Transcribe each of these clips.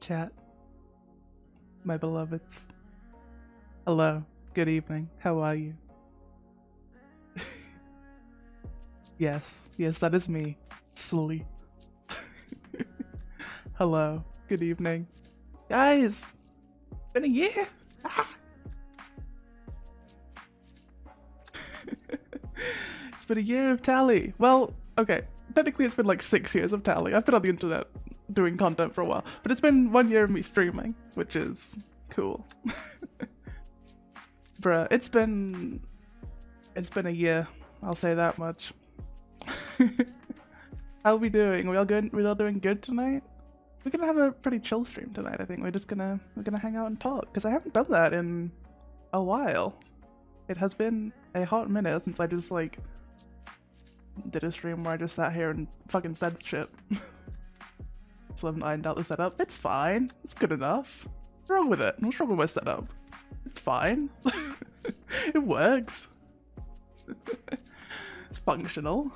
chat, my beloveds. Hello, good evening, how are you? Yes, that is me, Sully. Hello, good evening. Guys, been a year! Ah. It's been a year of Tally. Well, okay, technically it's been like 6 years of Tally. I've been on the internet doing content for a while, but it's been 1 year of me streaming, which is cool. Bruh, it's been a year, I'll say that much. How are we doing? We all doing good tonight? We're gonna have a pretty chill stream tonight, I think. We're gonna hang out and talk, because I haven't done that in a while. It has been a hot minute since I just like did a stream where I just sat here and fucking said shit. Still haven't ironed out the setup. It's fine. It's good enough. What's wrong with it? What's wrong with my setup? It's fine. It works. It's functional.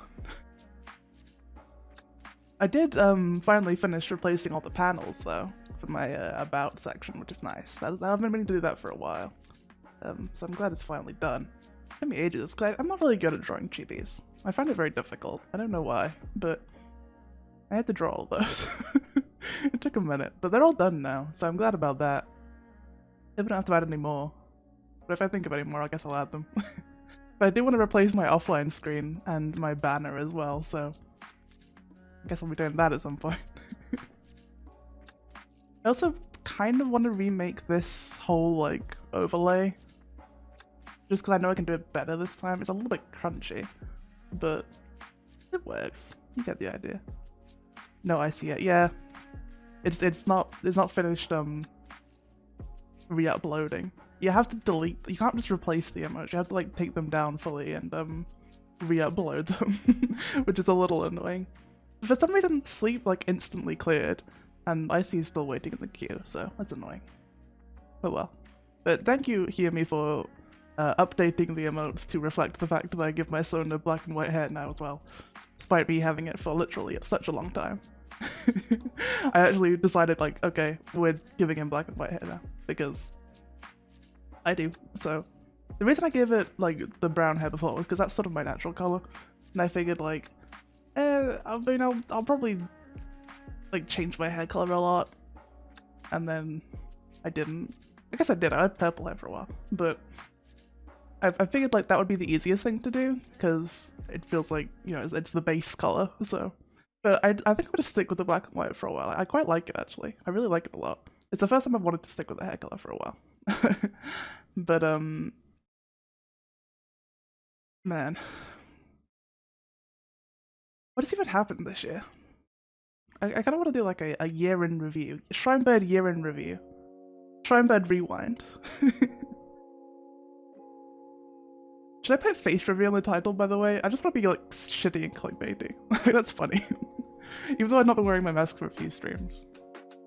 I did finally finish replacing all the panels though for my about section, which is nice. I've been meaning to do that for a while, so I'm glad it's finally done. It took me ages because I'm not really good at drawing chibis. I find it very difficult. I don't know why, but I had to draw all those. It took a minute, but they're all done now, so I'm glad about that. I don't have to add any more, but if I think of any more, I guess I'll add them. But I do want to replace my offline screen and my banner as well, so I guess I'll be doing that at some point. I also kind of want to remake this whole like overlay, just because I know I can do it better this time. It's a little bit crunchy, but it works. You get the idea. No icy yet. Yeah, it's not finished re-uploading. You have to delete. You can't just replace the emotes. You have to like take them down fully and re-upload them, which is a little annoying. For some reason, sleep like instantly cleared, and Icy is still waiting in the queue, so that's annoying. Oh well. But thank you, Hear Me, for updating the emotes to reflect the fact that I give my son a black and white hair now as well, despite me having it for literally such a long time. I actually decided like, okay, we're giving him black and white hair now, because I do, so. The reason I gave it like the brown hair before was because that's sort of my natural color, and I figured like, I mean, I'll probably like change my hair color a lot, and then I didn't. I guess I did. I had purple hair for a while, but I figured like that would be the easiest thing to do because it feels like, you know, it's the base color. So, but I think I'm gonna stick with the black and white for a while. I quite like it actually. I really like it a lot. It's the first time I've wanted to stick with the hair color for a while. But man. What has even happened this year? I kind of want to do like a year in review. Shrinebird year in review. Shrinebird rewind. Should I put face reveal in the title, by the way? I just want to be like shitty and clickbaity. That's funny. Even though I've not been wearing my mask for a few streams.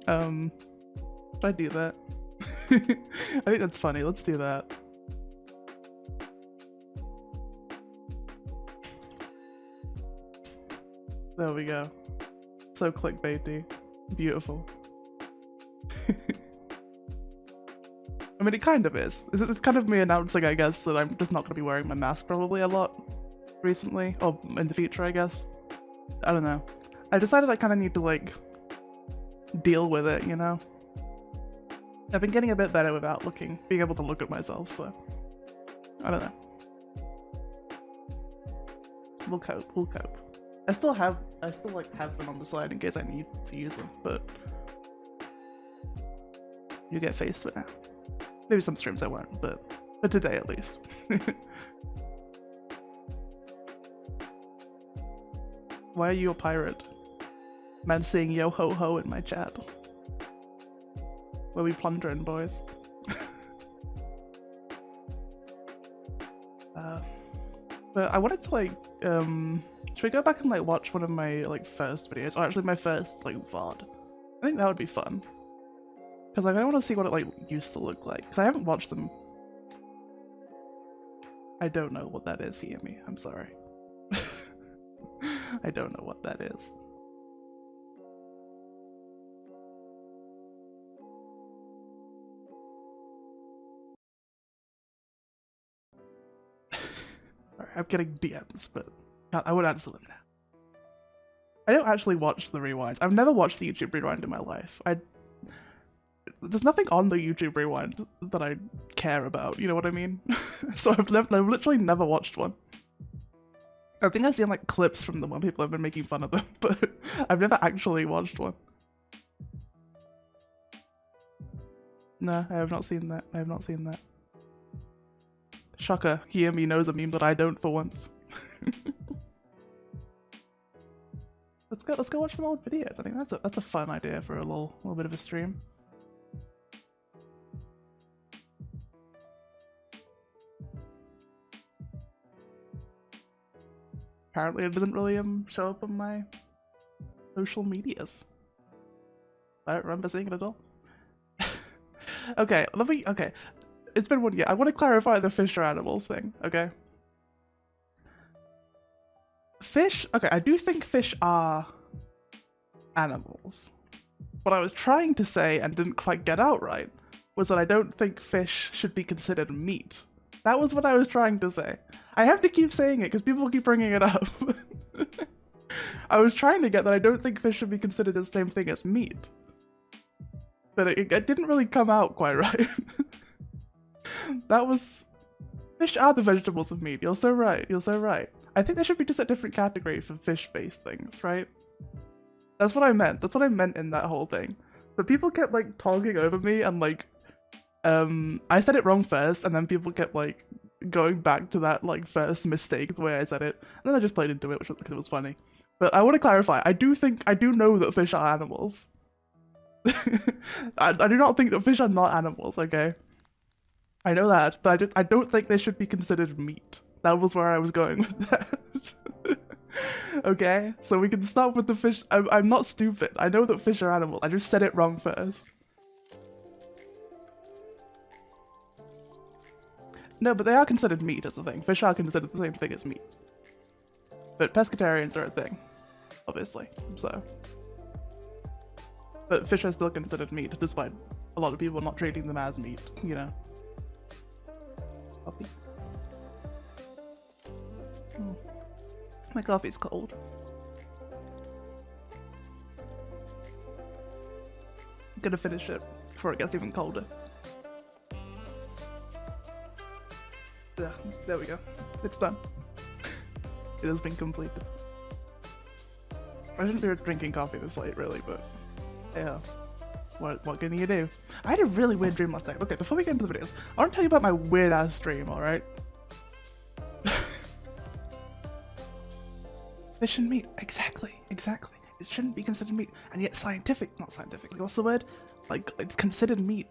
Should I do that? I think that's funny. Let's do that. There we go. So clickbaity. Beautiful. I mean, it kind of is. It's kind of me announcing, I guess, that I'm just not going to be wearing my mask probably a lot recently, or in the future, I guess. I don't know. I decided I kind of need to, like, deal with it, you know? I've been getting a bit better without being able to look at myself, so I don't know. We'll cope. I still like have them on the side in case I need to use them, but you get faced with it now. Maybe some streams I won't, but for today at least. Why are you a pirate? Man saying yo ho ho in my chat. Where we plundering, boys. But I wanted to like, should we go back and like watch one of my like first videos, or actually my first like VOD? I think that would be fun. Because like, I want to see what it like used to look like, because I haven't watched them. I don't know what that is, Hear Me. I'm sorry. I don't know what that is. I'm getting DMs, but I would answer them now. I don't actually watch the rewinds. I've never watched the YouTube rewind in my life. There's nothing on the YouTube rewind that I care about, you know what I mean? So I've literally never watched one. I think I've seen like clips from them when people have been making fun of them, but I've never actually watched one. No, I have not seen that. I have not seen that. Shocker, Yemi knows a meme that I don't for once. Let's go watch some old videos. I think that's a fun idea for a little bit of a stream. Apparently it doesn't really show up on my social medias. I don't remember seeing it at all. Okay, okay. It's been 1 year. I want to clarify the fish are animals thing, okay? Fish, okay, I do think fish are animals. What I was trying to say and didn't quite get out right was that I don't think fish should be considered meat. That was what I was trying to say. I have to keep saying it because people keep bringing it up. I was trying to get that I don't think fish should be considered the same thing as meat. But it didn't really come out quite right. That was... Fish are the vegetables of meat. You're so right. You're so right. I think there should be just a different category for fish-based things, right? That's what I meant. That's what I meant in that whole thing. But people kept, like, talking over me and, like... I said it wrong first, and then people kept, like, going back to that, like, first mistake, the way I said it. And then I just played into it, because it was funny. But I want to clarify. I do know that fish are animals. I do not think that fish are not animals, okay? I know that, but I don't think they should be considered meat. That was where I was going with that. Okay? So we can stop with the fish. I'm not stupid. I know that fish are animals. I just said it wrong first. No, but they are considered meat as a thing. Fish are considered the same thing as meat. But pescatarians are a thing, obviously, so. But fish are still considered meat, despite a lot of people not treating them as meat, you know. Coffee. My coffee's cold. I'm gonna finish it before it gets even colder. Yeah, there we go. It's done. It has been completed. I shouldn't be drinking coffee this late, really, but yeah. What can you do? I had a really weird dream last night. Okay, before we get into the videos, I want to tell you about my weird ass dream, alright? Fish and meat, exactly. It shouldn't be considered meat, and yet not scientifically, what's the word? Like, it's considered meat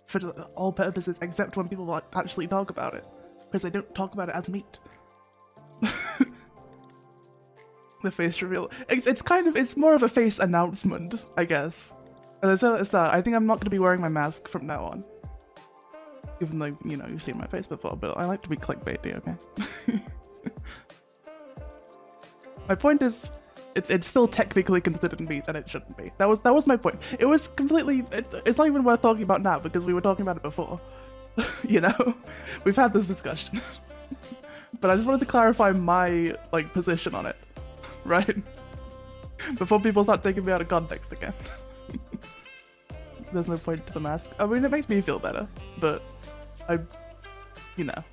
for all purposes except when people actually talk about it, because they don't talk about it as meat. The face reveal. It's more of a face announcement, I guess. As I said at the start, I think I'm not going to be wearing my mask from now on. Even though, you know, you've seen my face before, but I like to be clickbaity, okay? My point is, it's still technically considered meat, and it shouldn't be. That was my point. It was completely... It's not even worth talking about now, because we were talking about it before. You know? We've had this discussion. But I just wanted to clarify my, like, position on it. Right? Before people start taking me out of context again. There's no point to the mask. I mean, it makes me feel better, but you know.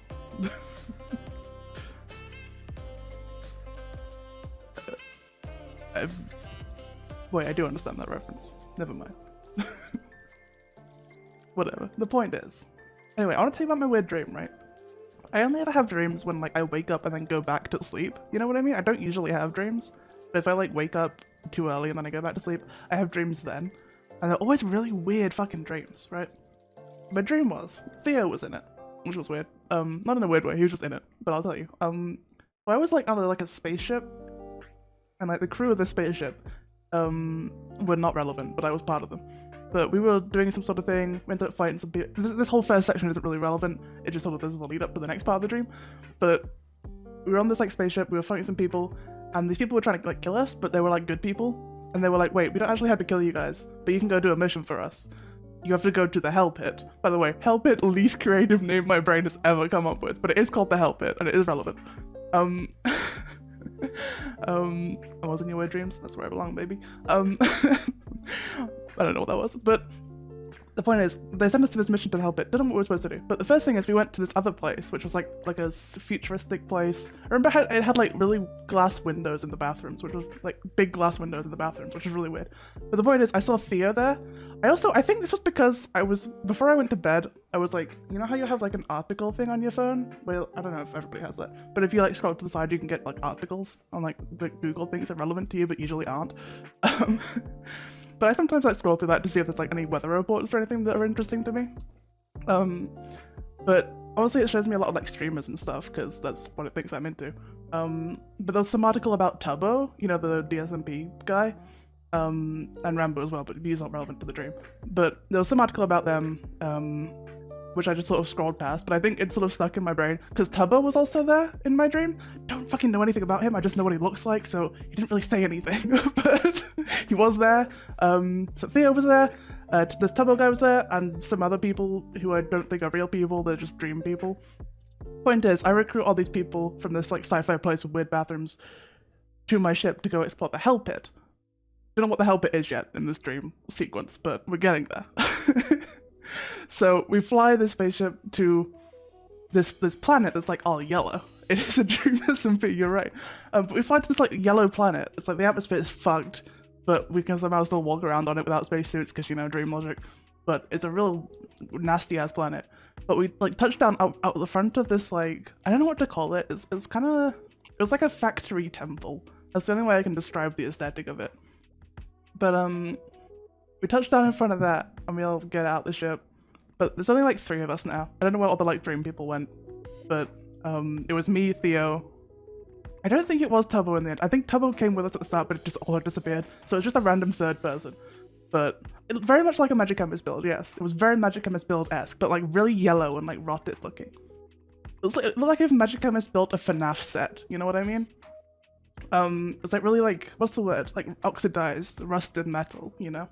Wait, I do understand that reference. Never mind. Whatever. The point is. Anyway, I want to tell you about my weird dream, right? I only ever have dreams when, like, I wake up and then go back to sleep. You know what I mean? I don't usually have dreams. But if I, like, wake up too early and then I go back to sleep, I have dreams then. And they're always really weird fucking dreams, right? My dream was, Theo was in it, which was weird. Not in a weird way, he was just in it, but I'll tell you. I was, like, on, like, a spaceship, and, like, the crew of the spaceship, were not relevant, but I was part of them. But we were doing some sort of thing, we ended up fighting some people. This whole first section isn't really relevant, it just sort of does the lead up to the next part of the dream. But we were on this, like, spaceship, we were fighting some people, and these people were trying to, like, kill us, but they were, like, good people. And they were like, wait, we don't actually have to kill you guys, but you can go do a mission for us. You have to go to the Hell Pit. By the way, Hell Pit, least creative name my brain has ever come up with, but it is called the Hell Pit, and it is relevant. Um, I was in your weird dreams. That's where I belong, baby. I don't know what that was, but the point is, they sent us to this mission to help it. Didn't know what we were supposed to do. But the first thing is we went to this other place, which was like a futuristic place. I remember it had like really glass windows in the bathrooms, which was like big glass windows in the bathrooms, which was really weird. But the point is, I saw Theo there. I think this was because before I went to bed, I was like, you know how you have like an article thing on your phone? Well, I don't know if everybody has that, but if you like scroll to the side, you can get like articles on like the Google things that are relevant to you, but usually aren't. But I sometimes like scroll through that to see if there's like any weather reports or anything that are interesting to me. But obviously it shows me a lot of like streamers and stuff because that's what it thinks I'm into. But there was some article about Tubbo, you know, the DSMP guy, and Rambo as well, but he's not relevant to the dream. But there was some article about them, which I just sort of scrolled past, but I think it sort of stuck in my brain because Tubbo was also there in my dream. Don't fucking know anything about him, I just know what he looks like, so he didn't really say anything, but he was there. So Theo was there, this Tubbo guy was there, and some other people who I don't think are real people, they're just dream people. Point is, I recruit all these people from this like sci-fi place with weird bathrooms to my ship to go explore the Hell Pit. Don't know what the Hell Pit is yet in this dream sequence, but we're getting there. So we fly this spaceship to this planet that's like all yellow. It is a dream SMP, you're right. But we fly to this like yellow planet. It's like the atmosphere is fucked, but we can somehow still walk around on it without spacesuits because, you know, dream logic. But it's a real nasty ass planet. But we like touched down out the front of this like, I don't know what to call it. It's kind of, it was like a factory temple. That's the only way I can describe the aesthetic of it. But we touched down in front of that and we all get out the ship. But there's only like 3 of us now. I don't know where all the like dream people went, but it was me, Theo. I don't think it was Tubbo in the end. I think Tubbo came with us at the start, but it just all disappeared. So it's just a random third person. But it looked very much like a Magic Chemist build, yes. It was very Magic Chemist build-esque, but like really yellow and like rotted looking. It looked like if Magic Chemist built a FNAF set, you know what I mean? It was like really like, what's the word? Like oxidized, rusted metal, you know?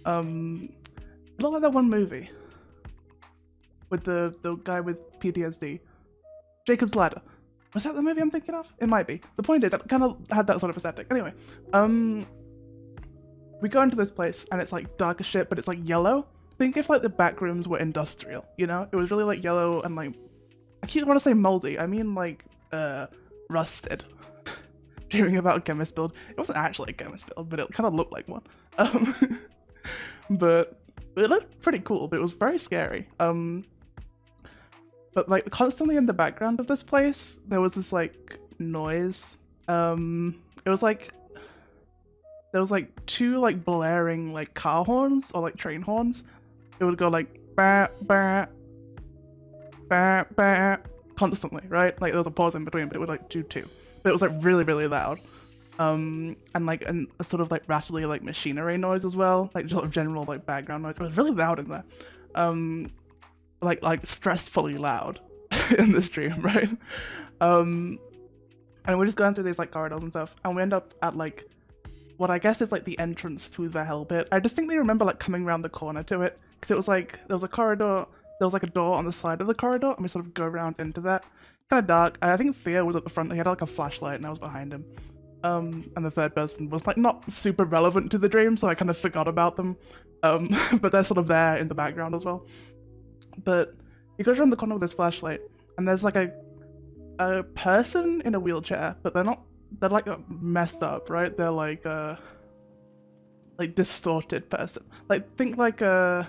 It looked like that one movie with the guy with PTSD. Jacob's Ladder. Was that the movie I'm thinking of? It might be. The point is, I kind of had that sort of aesthetic. Anyway, we go into this place and it's like dark as shit, but it's like yellow. Think if like the back rooms were industrial, you know? It was really like yellow and like, I keep want to say moldy. I mean like rusted. Dreaming about a chemist build. It wasn't actually a chemist build, but it kind of looked like one. But it looked pretty cool, but it was very scary. But like constantly in the background of this place, there was this like noise. It was like there was like 2 like blaring like car horns or like train horns. It would go like bah bah bah bah constantly, right? Like there was a pause in between, but it would like do 2. But it was like really really loud. And like a sort of like rattly like machinery noise as well, like sort of general like background noise. It was really loud in there. Like stressfully loud in this dream, right? And we're just going through these like corridors and stuff, and we end up at like what I guess is like the entrance to the Hell Pit. I distinctly remember like coming around the corner to it because it was like there was a corridor, there was like a door on the side of the corridor, and we sort of go around into that. Kind of dark. I think Theo was at the front. He had like a flashlight, and I was behind him. And the third person was like not super relevant to the dream, so I kind of forgot about them. But they're sort of there in the background as well. But he goes around the corner with his flashlight, and there's like a person in a wheelchair, but they're like messed up, right? They're like distorted person. Like think like I've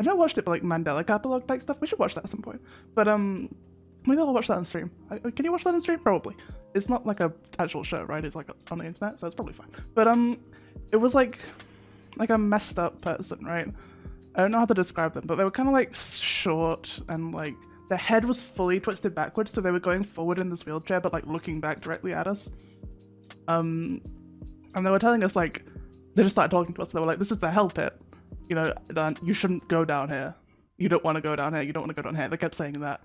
never watched it, but like Mandela Catalog type stuff. We should watch that at some point. But maybe I'll watch that on stream. Can you watch that on stream? Probably. It's not like a actual show, right? It's like on the internet, so it's probably fine. But it was like a messed up person, right? I don't know how to describe them, but they were kind of like short and like their head was fully twisted backwards, so they were going forward in this wheelchair, but like looking back directly at us. And they were telling us like, they just started talking to us. They were like, "This is the Hell Pit. You know, you shouldn't go down here. You don't want to go down here. You don't want to go down here." They kept saying that.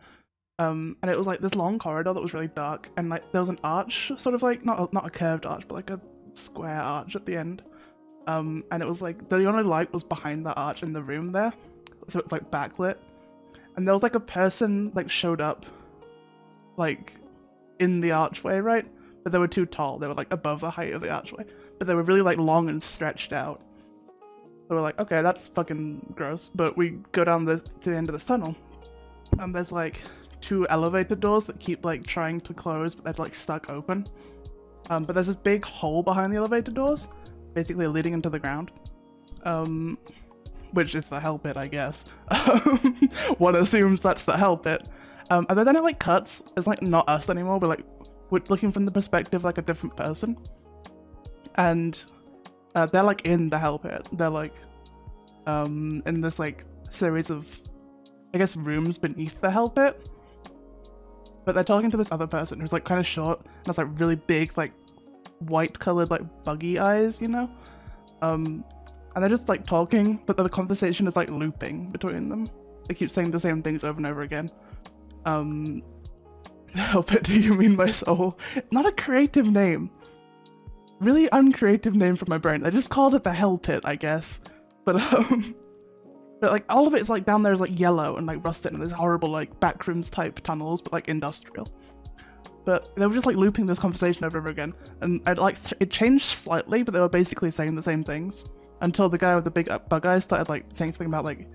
And it was like this long corridor that was really dark, and like there was an arch, sort of like not a curved arch, but like a square arch at the end. And it was like the only light was behind that arch in the room there, so it's like backlit. And there was like a person like showed up, like in the archway, right? But they were too tall. They were like above the height of the archway, but they were really like long and stretched out. So we're like, okay, that's fucking gross. But we go down to the end of this tunnel, and there's like 2 elevator doors that keep like trying to close, but they're like stuck open. But there's this big hole behind the elevator doors, basically leading into the ground. Which is the hell pit, I guess. One assumes that's the hell pit. And then it like cuts. It's like not us anymore. We're looking from the perspective like a different person. And they're like in the hell pit. They're like in this like series of, I guess, rooms beneath the hell pit. But they're talking to this other person who's like kind of short and has like really big like white colored like buggy eyes, you know? And they're just like talking, but the conversation is like looping between them. They keep saying the same things over and over again. Hell pit, do you mean my soul? Not a creative name. Really uncreative name from my brain. I just called it the hell pit, I guess. But like all of it is like down there is like yellow and like rusted, and there's horrible like backrooms type tunnels, but like industrial. But they were just like looping this conversation over and over again, and it changed slightly, but they were basically saying the same things until the guy with the big bug eyes started like saying something about like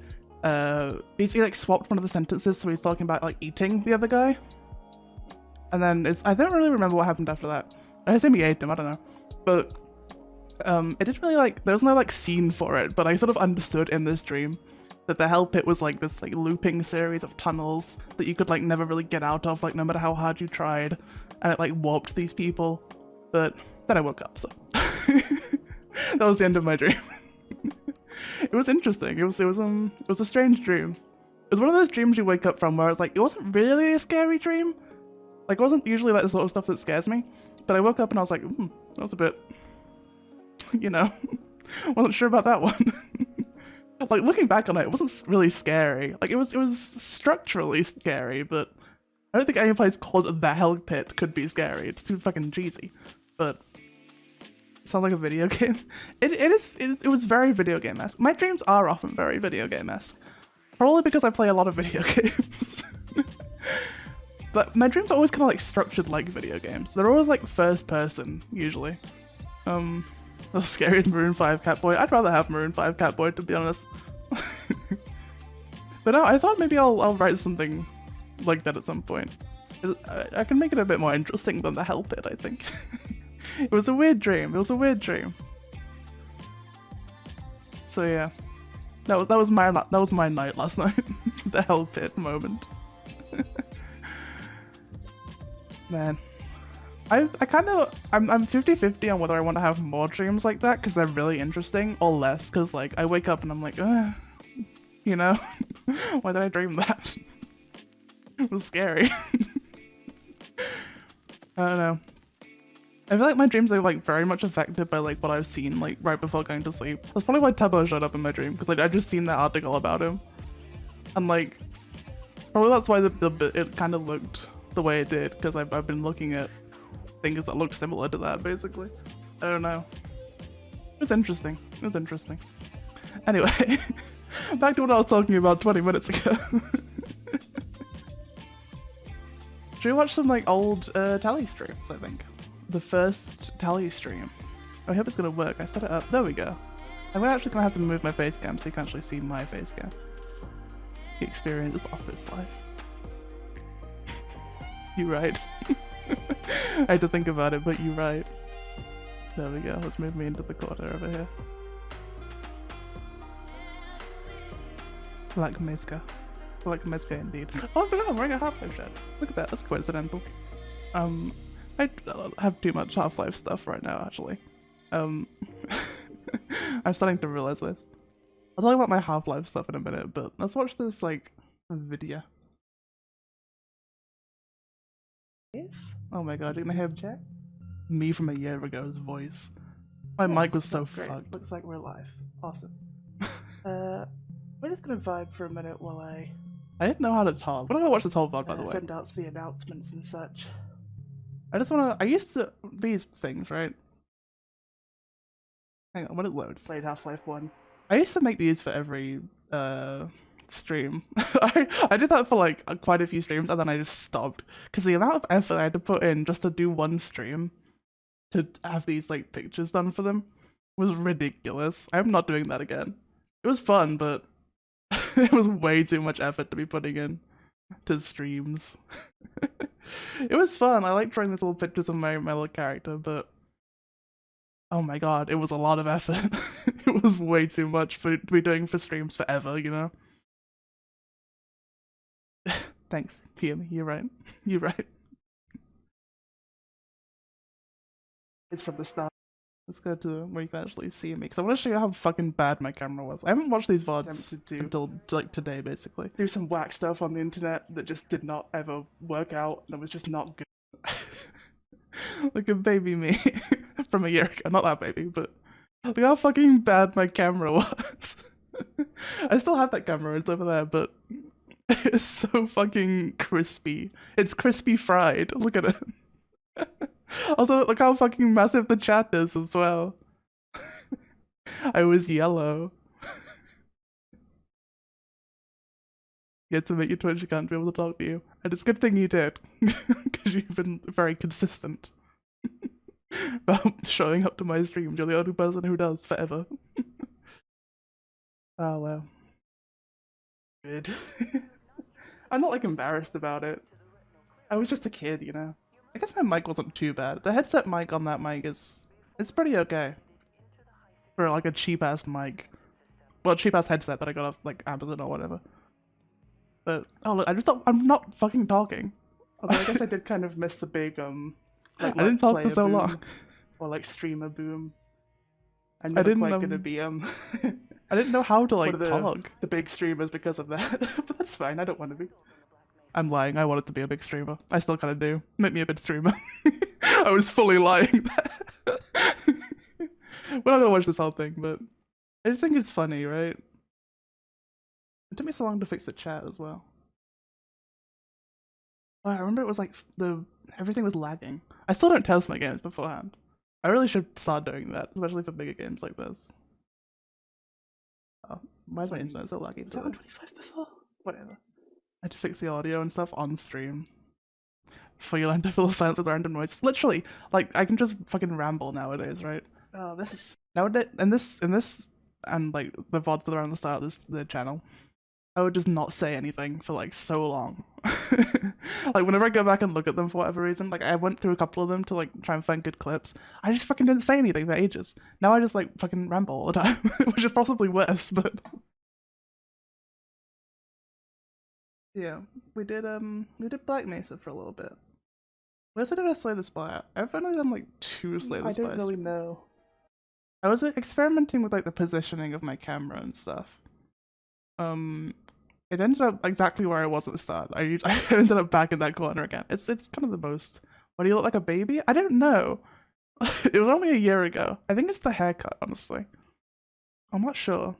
basically like swapped one of the sentences, so he's talking about like eating the other guy, and then I don't really remember what happened after that. I assume he ate him, I don't know, but it didn't really like, there was no like scene for it, but I sort of understood in this dream that the hell pit was like this like looping series of tunnels that you could like never really get out of, like no matter how hard you tried, and it like warped these people. But then I woke up, so that was the end of my dream. It was interesting. It was a strange dream. It was one of those dreams you wake up from where it's like, it wasn't really a scary dream. Like, it wasn't usually like the sort of stuff that scares me, but I woke up and I was like, that was a bit, you know, wasn't sure about that one. Like, looking back on it, it wasn't really scary. Like, it was structurally scary, but I don't think any place called the hell pit could be scary. It's too fucking cheesy. But it sounds like a video game. It was very video game-esque. My dreams are often very video game-esque. Probably because I play a lot of video games. But my dreams are always kind of like structured like video games. They're always like first person, usually. The scariest Maroon 5 Catboy. I'd rather have Maroon 5 Catboy, to be honest. But no, I thought maybe I'll write something like that at some point. I can make it a bit more interesting than the hell pit, I think. It was a weird dream. It was a weird dream. So yeah, that was my night last night. The hell pit moment. Man, I'm 50-50 on whether I want to have more dreams like that because they're really interesting, or less because like I wake up and I'm like, you know, why did I dream that? It was scary. I don't know. I feel like my dreams are like very much affected by like what I've seen like right before going to sleep. That's probably why Tabo showed up in my dream, because like I just seen that article about him, and like probably that's why it kind of looked the way it did, because I've been looking at things that look similar to that basically. I don't know. It was interesting. It was interesting. Anyway, back to what I was talking about 20 minutes ago. Should we watch some like old tally streams, I think? The first tally stream. I hope it's gonna work. I set it up. There we go. I'm actually gonna have to move my face cam so you can actually see my face cam. The experience of office life. You right. I had to think about it, but you right. There we go. Let's move me into the corner over here. Black Mezca. Black Mezca indeed. Oh, I forgot I'm wearing a Half-Life shirt. Look at that. That's coincidental. I have too much Half-Life stuff right now, actually. I'm starting to realize this. I'll talk about my Half-Life stuff in a minute, but let's watch this, like, video. Oh my god, you're gonna hear check? Me from a year ago's voice. My mic was so fucked. Looks like we're live. Awesome. We're just gonna vibe for a minute while I didn't know how to talk. What did I watch this whole VOD, by the way? send out the announcements and such. I used to, these things, right? Hang on, when it loads. Played Half-Life 1. I used to make these for every stream. I did that for like quite a few streams and then I just stopped because the amount of effort I had to put in just to do one stream to have these like pictures done for them was ridiculous. I'm not doing that again. It was fun, but it was way too much effort to be putting in to streams. It was fun. I like drawing these little pictures of my little character, but oh my god, it was a lot of effort. It was way too much to be doing for streams forever, you know? Thanks, PM. You're right. You're right. It's from the start. Let's go to where you can actually see me, because I want to show you how fucking bad my camera was. I haven't watched these VODs until like today, basically. Do some whack stuff on the internet that just did not ever work out, and it was just not good. Look at baby me from a year ago. Not that baby, but look how fucking bad my camera was. I still have that camera, it's over there, but it's so fucking crispy. It's crispy fried. Look at it. Also, look how fucking massive the chat is as well. I was yellow. You had to make your Twitch account to be able to talk to you. And it's a good thing you did, because you've been very consistent about showing up to my streams. You're the only person who does forever. Oh well. Good. I'm not like embarrassed about it. I was just a kid, you know? I guess my mic wasn't too bad. The headset mic on that mic it's pretty okay. For like a cheap ass mic. Well, cheap ass headset that I got off like Amazon or whatever. But oh look, I'm not fucking talking. Although I guess I did kind of miss the big like I didn't talk for player so boom, long. or like streamer boom. I'm never quite gonna be I didn't know how to like one of talk. the big streamers because of that, but that's fine. I don't want to be. I'm lying. I wanted to be a big streamer. I still kind of do. Make me a big streamer. I was fully lying. We're not gonna watch this whole thing, but I just think it's funny, right? It took me so long to fix the chat as well. Oh, I remember it was like everything was lagging. I still don't test my games beforehand. I really should start doing that, especially for bigger games like this. Oh, why is my internet so laggy? Was that 125 before? Whatever. I had to fix the audio and stuff on stream. Before you learn to fill silence with random noise. Literally, like I can just fucking ramble nowadays, right? Oh, this is Nowadays, in this, and like the VODs that are on the start of the channel, I would just not say anything for like so long. Like whenever I go back and look at them for whatever reason, like I went through a couple of them to like try and find good clips. I just fucking didn't say anything for ages. Now I just like fucking ramble all the time, which is possibly worse, but yeah, we did Black Mesa for a little bit. We also did a Slay the Spire. I've only done like 2 Slay the Spire. I don't really know. I was experimenting with like the positioning of my camera and stuff. It ended up exactly where I was at the start. I ended up back in that corner again. It's kind of the most. What, do you look like a baby? I don't know. It was only a year ago. I think it's the haircut, honestly. I'm not sure.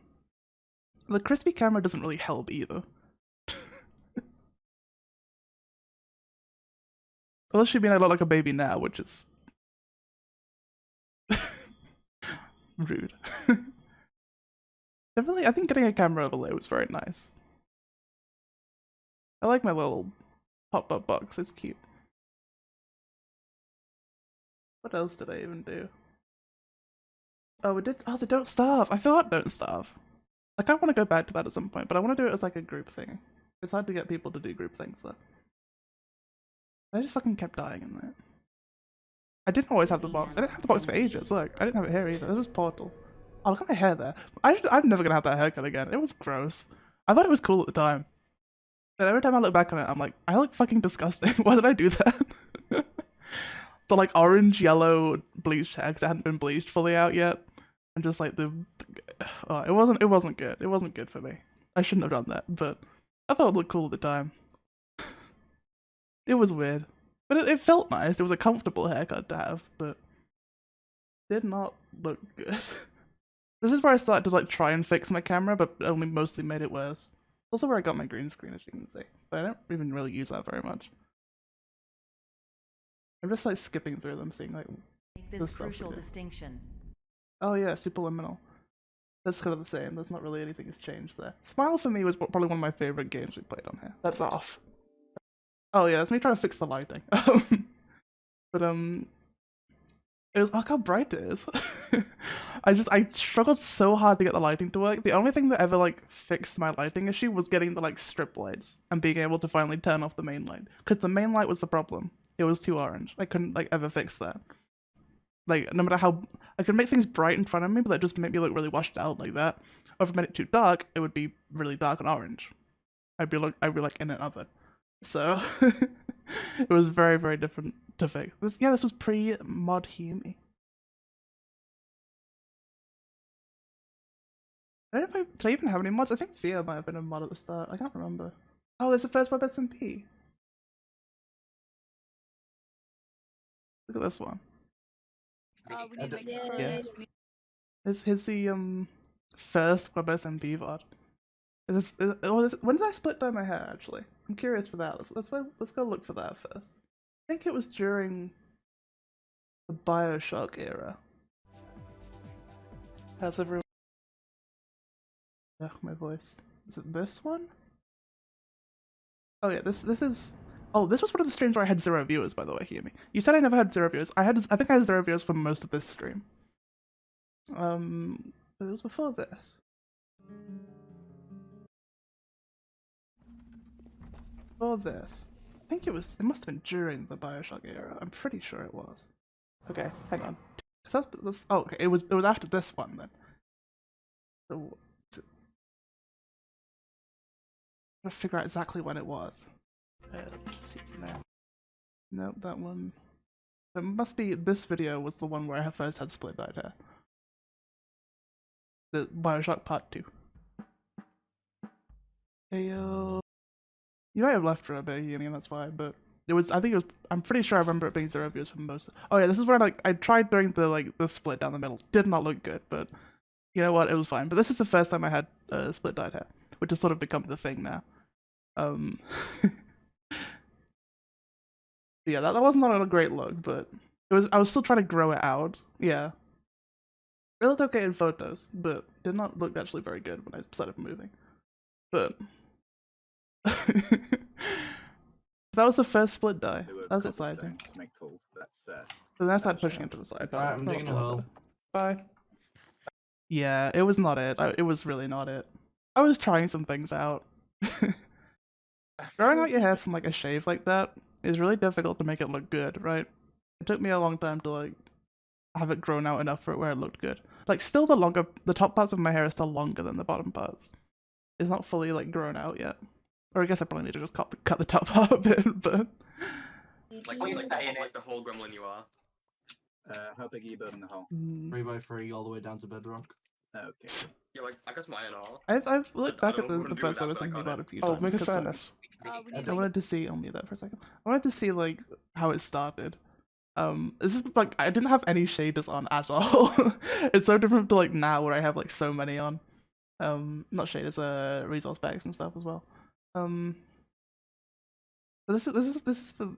The crispy camera doesn't really help either. Unless you mean I look like a baby now, which is rude. Definitely, I think getting a camera overlay was very nice. I like my little pop-up box, it's cute. What else did I even do? Oh, we did. Oh, the Don't Starve. I forgot Don't Starve. Like, I want to go back to that at some point, but I want to do it as like a group thing. It's hard to get people to do group things, so. I just fucking kept dying in there. I didn't always have the box. I didn't have the box for ages. Look, I didn't have it here either. This was Portal. Oh, look at my hair there. I'm never gonna have that haircut again. It was gross. I thought it was cool at the time. But every time I look back on it, I'm like, I look fucking disgusting. Why did I do that? The like orange, yellow bleached hair, because it hadn't been bleached fully out yet. And just like oh, it wasn't good. It wasn't good for me. I shouldn't have done that, but I thought it looked cool at the time. It was weird. But it felt nice. It was a comfortable haircut to have, but did not look good. This is where I started to like try and fix my camera, but only mostly made it worse. Also where I got my green screen, as you can see. But I don't even really use that very much. I'm just like skipping through them, seeing like this crucial distinction. Oh yeah, superliminal. That's kind of the same. There's not really anything that's changed there. Smile for me was probably one of my favorite games we played on here. That's off. Oh yeah, that's me trying to fix the lighting. But it was, look how bright it is. I struggled so hard to get the lighting to work. The only thing that ever like fixed my lighting issue was getting the like strip lights and being able to finally turn off the main light. Because the main light was the problem. It was too orange. I couldn't like ever fix that. Like no matter how I could make things bright in front of me, but that just made me look really washed out like that. Or if I made it too dark, it would be really dark and orange. I'd be like in an oven. So it was very, very different to fix. This was pre-mod Humi. I don't know if did I even have any mods? I think Fear might have been a mod at the start. I can't remember. Oh, there's the first web SMP. Look at this one. We need to make Yeah. Here's the first web SMP VOD. When did I split dye my hair? Actually, I'm curious for that. Let's go look for that first. I think it was during the Bioshock era. How's everyone? Ugh, my voice. Is it this one? Oh yeah, this is. Oh, this was one of the streams where I had 0 viewers, by the way, Humi. You said I never had 0 viewers. I think I had 0 viewers for most of this stream. But it was before this. Before this. I think it must have been during the Bioshock era. I'm pretty sure it was. Okay, hang on. Oh, okay, it was after this one then. So, I'm trying to figure out exactly when it was. Season now. Nope, that one. It must be this video was the one where I first had split dyed hair. The Bioshock Part 2. Heyo. You might have left for a bit, I mean that's why, but I'm pretty sure I remember it being 0 views for most. Oh yeah, this is where I tried doing the split down the middle. Did not look good, but you know what, it was fine. But this is the first time I had split dyed hair, which has sort of become the thing now. Yeah, that was not a great look, but I was still trying to grow it out. Yeah. It looked okay in photos, but did not look actually very good when I started moving. But that was the first split dye. That's the side thing. To make tools. So then I started pushing it to the side. Alright, I'm digging a hole. Bye. Yeah, it was not it. It was really not it. I was trying some things out. Growing out your hair from like a shave like that is really difficult to make it look good, right? It took me a long time to like have it grown out enough for it where it looked good. Like still the top parts of my hair are still longer than the bottom parts. It's not fully like grown out yet. Or I guess I probably need to just cut the top part a bit, but Like the whole gremlin you are. How big are you building the hole? 3x3 all the way down to bedrock. Okay. Yeah, like I guess mine are. I've looked I back at don't know the what first to one I do was with that, thinking but I about got a few Oh, times. make a 'cause, furnace. I wanted to see. I'll mute that for a second. I wanted to see like how it started. This is like I didn't have any shaders on at all. It's so different to like now where I have like so many on. Not shaders, resource packs and stuff as well. But this is the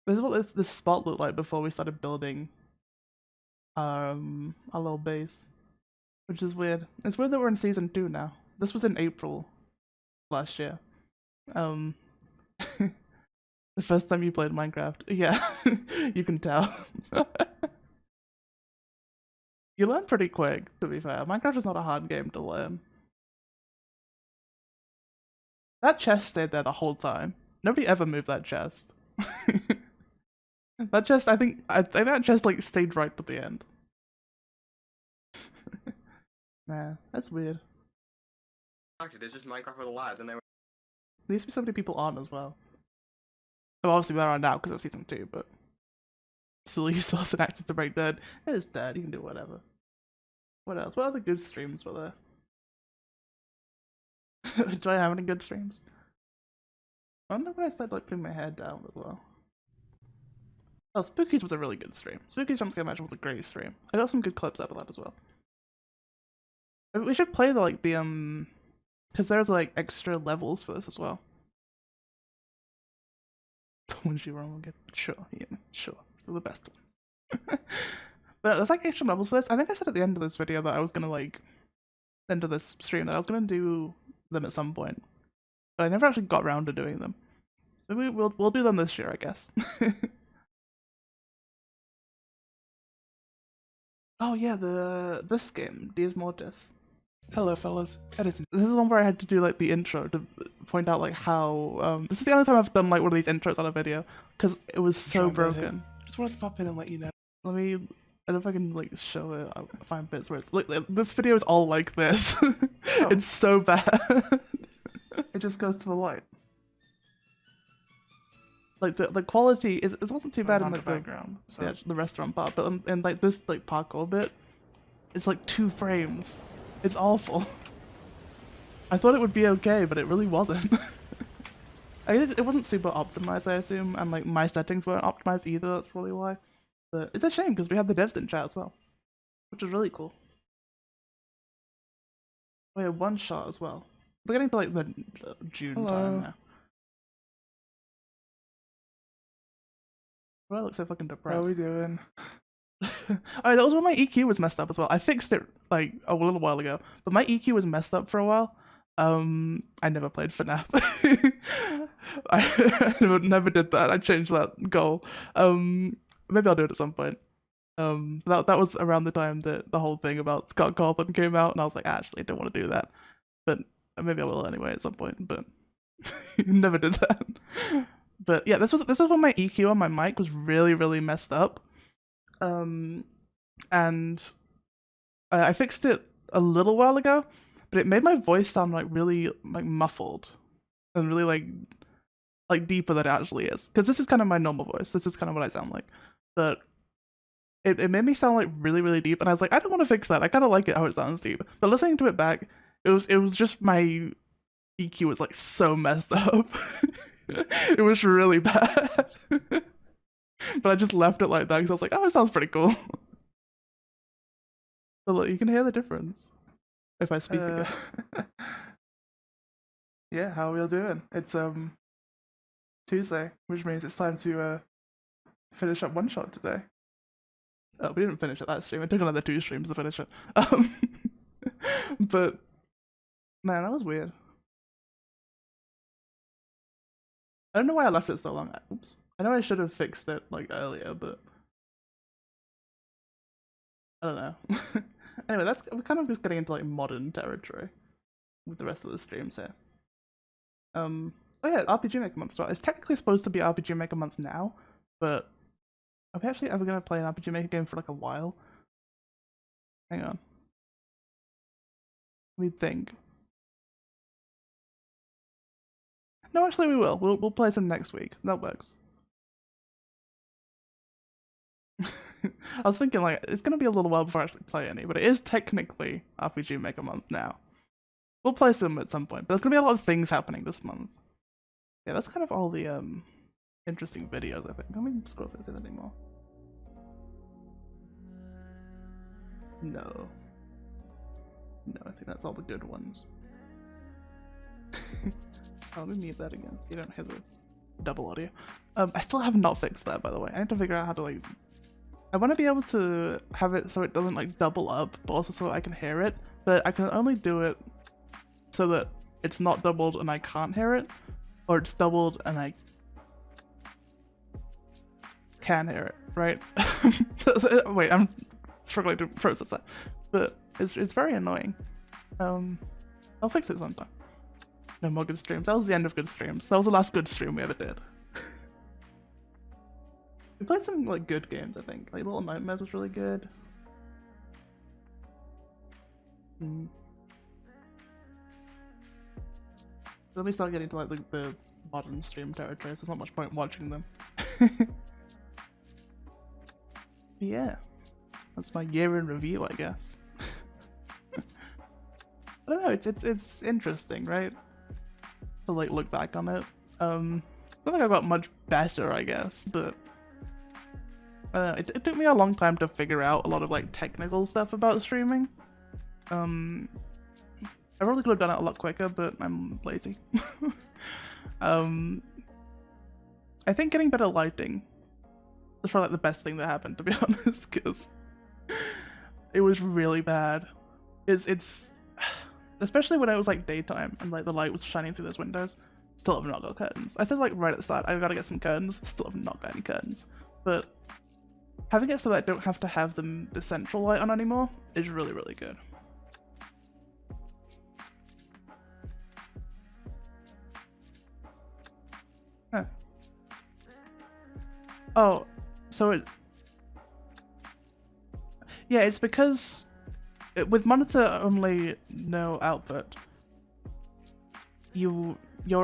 this is what this spot looked like before we started building our little base, which is weird. It's weird that we're in season 2 now. This was in April last year. The first time you played Minecraft. Yeah, you can tell. You learn pretty quick, to be fair. Minecraft is not a hard game to learn. That chest stayed there the whole time. Nobody ever moved that chest. That chest, I think that chest like stayed right to the end. Nah, that's weird. Actually, it's just Minecraft with the lads, and they were. There used to be so many people on as well. Well, obviously there are now because of season 2, but still you still have access to break dead. It is dead, you can do whatever. What else? What other good streams were there? Enjoy having good streams. I wonder when I started like putting my head down as well. Oh, Spookies was a really good stream. Spookies Jumpscare Match was a great stream. I got some good clips out of that as well. We should play the because there's like extra levels for this as well. The ones you wrong again. Sure, yeah, sure. They're the best ones. But there's like extra levels for this. I think I said at the end of this video that I was gonna like, end of this stream, that I was gonna do them at some point. But I never actually got around to doing them. So we'll do them this year, I guess. Oh yeah, this game, Dies Mortis. Hello, fellas. Editing. This is the one where I had to do like the intro to point out like how this is the only time I've done like one of these intros on a video because it was so Trying to hit. broken. Just wanted to pop in and let you know. Let me. I don't know if I can like show it. I'll find bits where it's like this video is all like this. It's so bad. It just goes to the light. Like the quality is it wasn't too bad in On like the background. So yeah, the restaurant part, but in like this like parkour bit, it's like 2 frames. It's awful. I thought it would be okay, but it really wasn't. I guess it wasn't super optimized, I assume, and like my settings weren't optimized either. That's probably why. But it's a shame because we had the devs in chat as well, which is really cool. Oh yeah, one shot as well. We're getting to like the June time now. Well, I look so fucking depressed. how are we doing? Alright, that was when my EQ was messed up as well. I fixed it like a little while ago, but my EQ was messed up for a while. I never played FNAF. I never did that. I changed that goal. Maybe I'll do it at some point. That was around the time that the whole thing about Scott Cawthon came out, and I was like, actually, I don't want to do that. But maybe I will anyway at some point. But never did that. But yeah, this was when my EQ on my mic was really messed up. And I fixed it a little while ago, but it made my voice sound like really like muffled and really like deeper than it actually is. Because this is kind of my normal voice. This is kind of what I sound like. But it made me sound like really deep, and I was like, I don't want to fix that. I kind of like it how it sounds deep. But listening to it back, it was just my EQ was like so messed up. It was really bad. But I just left it like that because I was like, oh, it sounds pretty cool. But look, you can hear the difference if I speak again. Yeah, how are we all doing? It's Tuesday, which means it's time to finish up one shot today. Oh, we didn't finish it that stream. It took another 2 streams to finish it. But man, that was weird. I don't know why I left it so long. Oops. I know I should have fixed it like earlier, but I don't know. Anyway, we're kind of just getting into like modern territory with the rest of the streams here. Oh yeah, RPG Maker Month as well. It's technically supposed to be RPG Maker Month now, but are we actually ever gonna play an RPG Maker game for like a while? Hang on. We'd think. No, actually we will. We'll play some next week. That works. I was thinking like it's gonna be a little while before I actually play any, but it is technically RPG Maker Month now. We'll play some at some point, but there's gonna be a lot of things happening this month. Yeah, that's kind of all the interesting videos I think. Let me scroll through this anymore. No, I think that's all the good ones. Oh, let me mute that again so you don't hear the double audio. I still have not fixed that, by the way. I need to figure out how to like. I want to be able to have it so it doesn't like double up, but also so that I can hear it. But I can only do it so that it's not doubled and I can't hear it, or it's doubled and I can hear it. Right? Wait, I'm struggling to process that, but it's very annoying. I'll fix it sometime. No more good streams. That was the end of good streams. That was the last good stream we ever did. We played some like good games, I think. Like Little Nightmares was really good. Let me start getting to like the modern stream territory, so there's not much point watching them. Yeah, that's my year in review, I guess. I don't know. It's interesting, right? To like look back on it. I don't think I got much better, I guess, but it took me a long time to figure out a lot of like technical stuff about streaming. I probably could have done it a lot quicker, but I'm lazy. I think getting better lighting was probably like the best thing that happened, to be honest, because It was really bad. It's especially when it was like daytime and like the light was shining through those windows. Still have not got curtains. I said like right at the start, I've got to get some curtains. Still have not got any curtains. But having it so that I don't have to have the central light on anymore is really, really good. Huh. Oh, so it... Yeah, it's because with monitor only no output, you're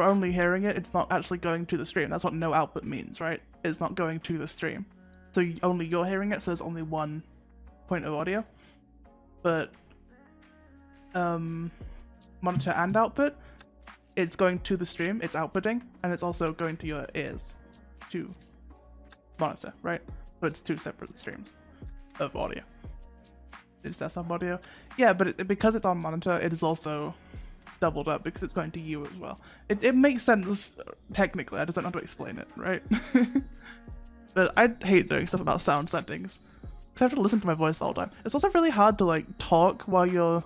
only hearing it, it's not actually going to the stream. That's what no output means, right? It's not going to the stream. So only you're hearing it, so there's only one point of audio. But monitor and output, it's going to the stream, it's outputting, and it's also going to your ears to monitor, right? So it's two separate streams of audio. It's desktop audio. Yeah, but because it's on monitor, it is also doubled up because it's going to you as well. It makes sense technically, I just don't know how to explain it, right? But I hate doing stuff about sound settings because I have to listen to my voice the whole time. It's also really hard to like talk while you're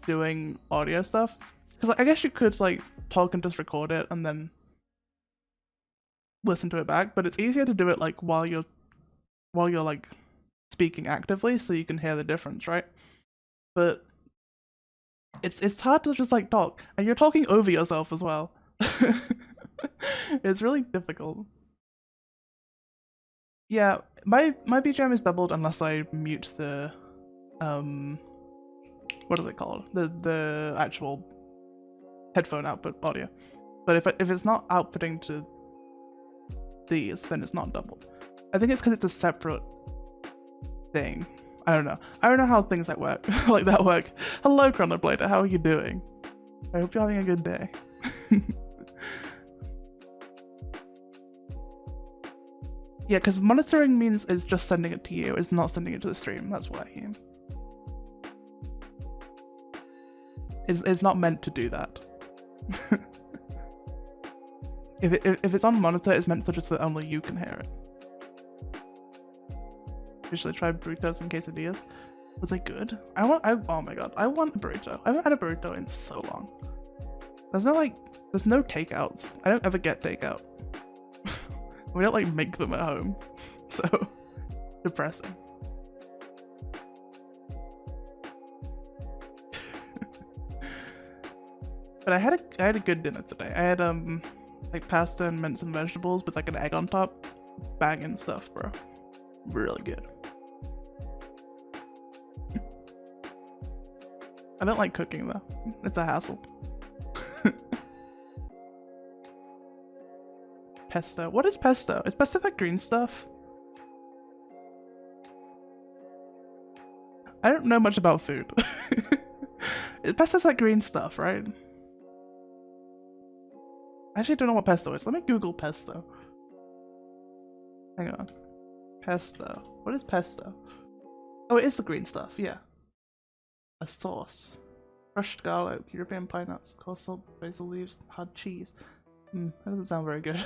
doing audio stuff, because like, I guess you could like talk and just record it and then listen to it back, but it's easier to do it like while you're like speaking actively, so you can hear the difference, right? But it's hard to just like talk, and you're talking over yourself as well. It's really difficult. Yeah, my BGM is doubled unless I mute the what is it called? The actual headphone output audio. But if it's not outputting to these, then it's not doubled. I think it's because it's a separate thing. I don't know. I don't know how things like work like that work. Hello, Chronoblader. How are you doing? I hope you're having a good day. Yeah, because monitoring means it's just sending it to you. It's not sending it to the stream. That's what I mean. It's not meant to do that. If it's on monitor, it's meant to just that only you can hear it. Usually try burritos and quesadillas. Was they good? Oh my god, I want a burrito. I haven't had a burrito in so long. There's no takeouts. I don't ever get takeout. We don't like make them at home. So depressing. But I had a good dinner today. I had like pasta and mince and vegetables with like an egg on top. Banging stuff, bro. Really good. I don't like cooking though. It's a hassle. Pesto. What is pesto? Is pesto that green stuff? I don't know much about food. Pesto's that green stuff, right? I actually don't know what pesto is. Let me Google pesto. Hang on. Pesto. What is pesto? Oh, it is the green stuff, yeah. A sauce. Crushed garlic, European pine nuts, coarse salt, basil leaves, hard cheese. That doesn't sound very good.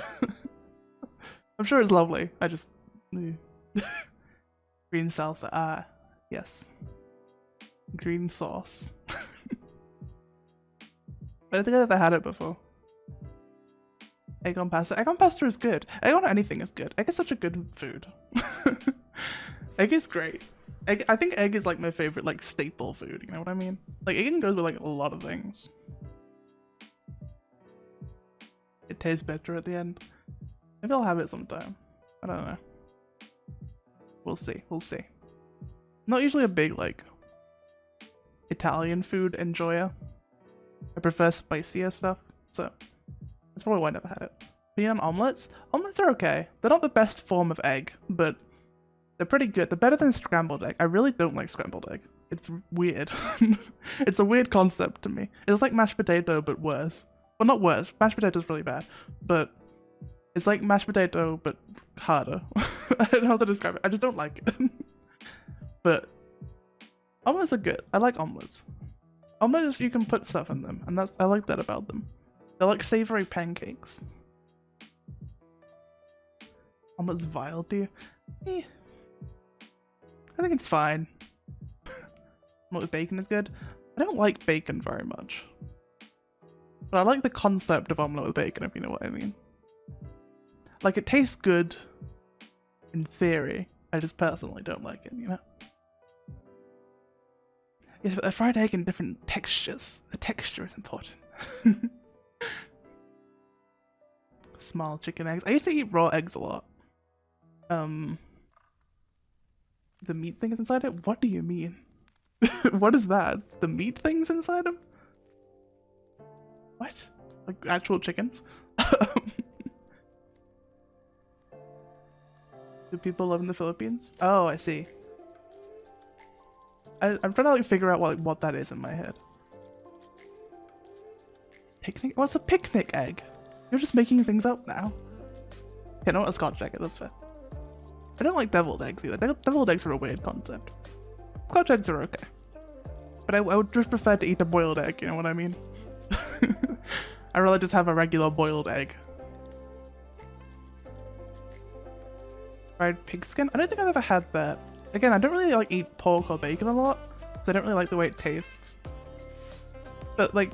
I'm sure it's lovely. I just... Green salsa. Ah, yes. Green sauce. I don't think I've ever had it before. Egg on pasta. Egg on pasta is good. Egg on anything is good. Egg is such a good food. Egg is great. I think egg is like my favorite like staple food, you know what I mean? Like egg goes with like a lot of things. It tastes better at the end. Maybe I'll have it sometime. I don't know. We'll see. We'll see. Not usually a big like Italian food enjoyer. I prefer spicier stuff, so that's probably why I never had it. Being on omelets? Omelets are okay. They're not the best form of egg, but they're pretty good. They're better than scrambled egg. I really don't like scrambled egg. It's weird. It's a weird concept to me. It's like mashed potato, but worse. Well, not worse. Mashed potato is really bad, but it's like mashed potato, but harder. I don't know how to describe it. I just don't like it. But omelets are good. I like omelets. Omelets, you can put stuff in them, and I like that about them. They're like savory pancakes. Omelets vile, do you? I think it's fine. Omelette with bacon is good. I don't like bacon very much. But I like the concept of omelette with bacon, if you know what I mean. Like, it tastes good in theory. I just personally don't like it, you know? Yeah, a fried egg in different textures. The texture is important. Small chicken eggs. I used to eat raw eggs a lot. The meat thing is inside it? What do you mean? What is that? The meat thing's inside them? What? Like actual chickens? Do people live in the Philippines? Oh, I see. I'm trying to like figure out what that is in my head. Picnic? What's a picnic egg? You're just making things up now. Okay, no, a Scotch egg. That's fair. I don't like deviled eggs either. Deviled eggs are a weird concept. Scotch eggs are okay. But I would just prefer to eat a boiled egg, you know what I mean? I'd rather just have a regular boiled egg. Fried pigskin? I don't think I've ever had that. Again, I don't really like eat pork or bacon a lot, because I don't really like the way it tastes. But like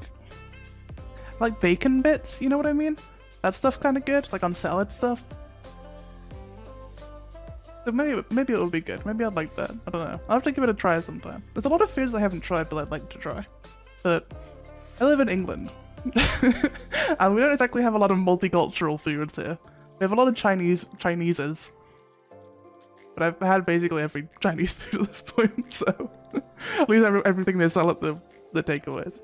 bacon bits, you know what I mean? That stuff's kind of good, like on salad stuff. So maybe it would be good. Maybe I'd like that. I don't know. I'll have to give it a try sometime. There's a lot of foods I haven't tried, but I'd like to try. But I live in England, and we don't exactly have a lot of multicultural foods here. We have a lot of Chineses. But I've had basically every Chinese food at this point, so at least everything they sell at the takeaways.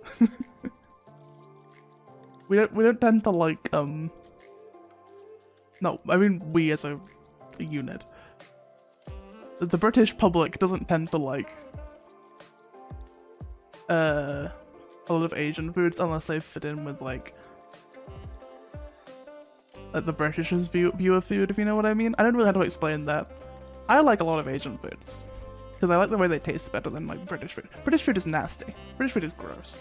we don't tend to like no, I mean we as a unit. The British public doesn't tend to like a lot of Asian foods unless they fit in with like the British's view of food, if you know what I mean. I don't really know how to explain that. I like a lot of Asian foods because I like the way they taste better than like British food. British food is nasty. British food is gross,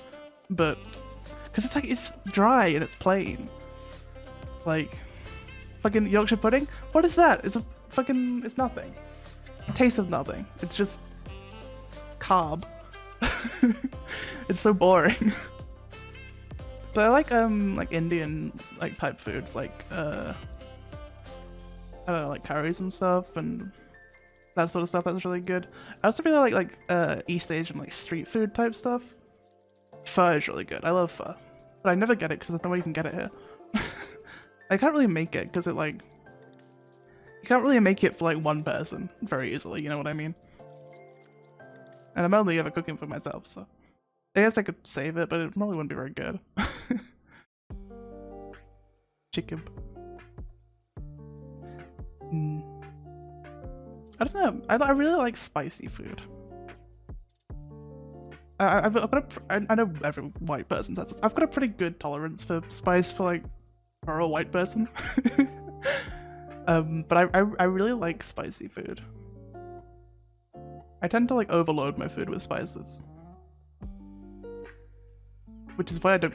but because it's dry and it's plain. Like fucking Yorkshire pudding. What is that? It's nothing. It tastes of nothing. It's just carb. It's so boring. But I like Indian like type foods like I don't know, like curries and stuff and that sort of stuff. That's really good. I also really like East Asian like street food type stuff. Pho is really good. I love pho, but I never get it because there's no way you can get it here. I can't really make it because it like you can't really make it for like one person very easily. You know what I mean? And I'm only ever cooking for myself, so I guess I could save it, but it probably wouldn't be very good. Chicken. I don't know. I really like spicy food. I know every white person says this. I've got a pretty good tolerance for spice for a white person. But I really like spicy food. I tend to like overload my food with spices, which is why I don't.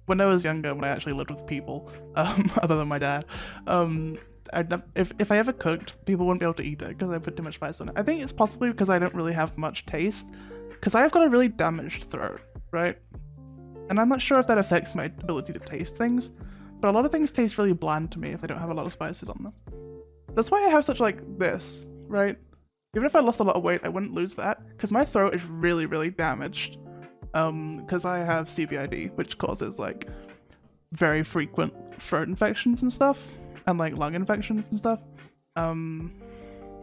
When I was younger, when I actually lived with people, other than my dad, if I ever cooked, people wouldn't be able to eat it because I put too much spice on it. I think it's possibly because I don't really have much taste, because I've got a really damaged throat, right? And I'm not sure if that affects my ability to taste things, but a lot of things taste really bland to me if they don't have a lot of spices on them. That's why I have such like this, right? Even if I lost a lot of weight, I wouldn't lose that because my throat is really, really damaged. Because I have CVID, which causes like very frequent throat infections and stuff, and like lung infections and stuff.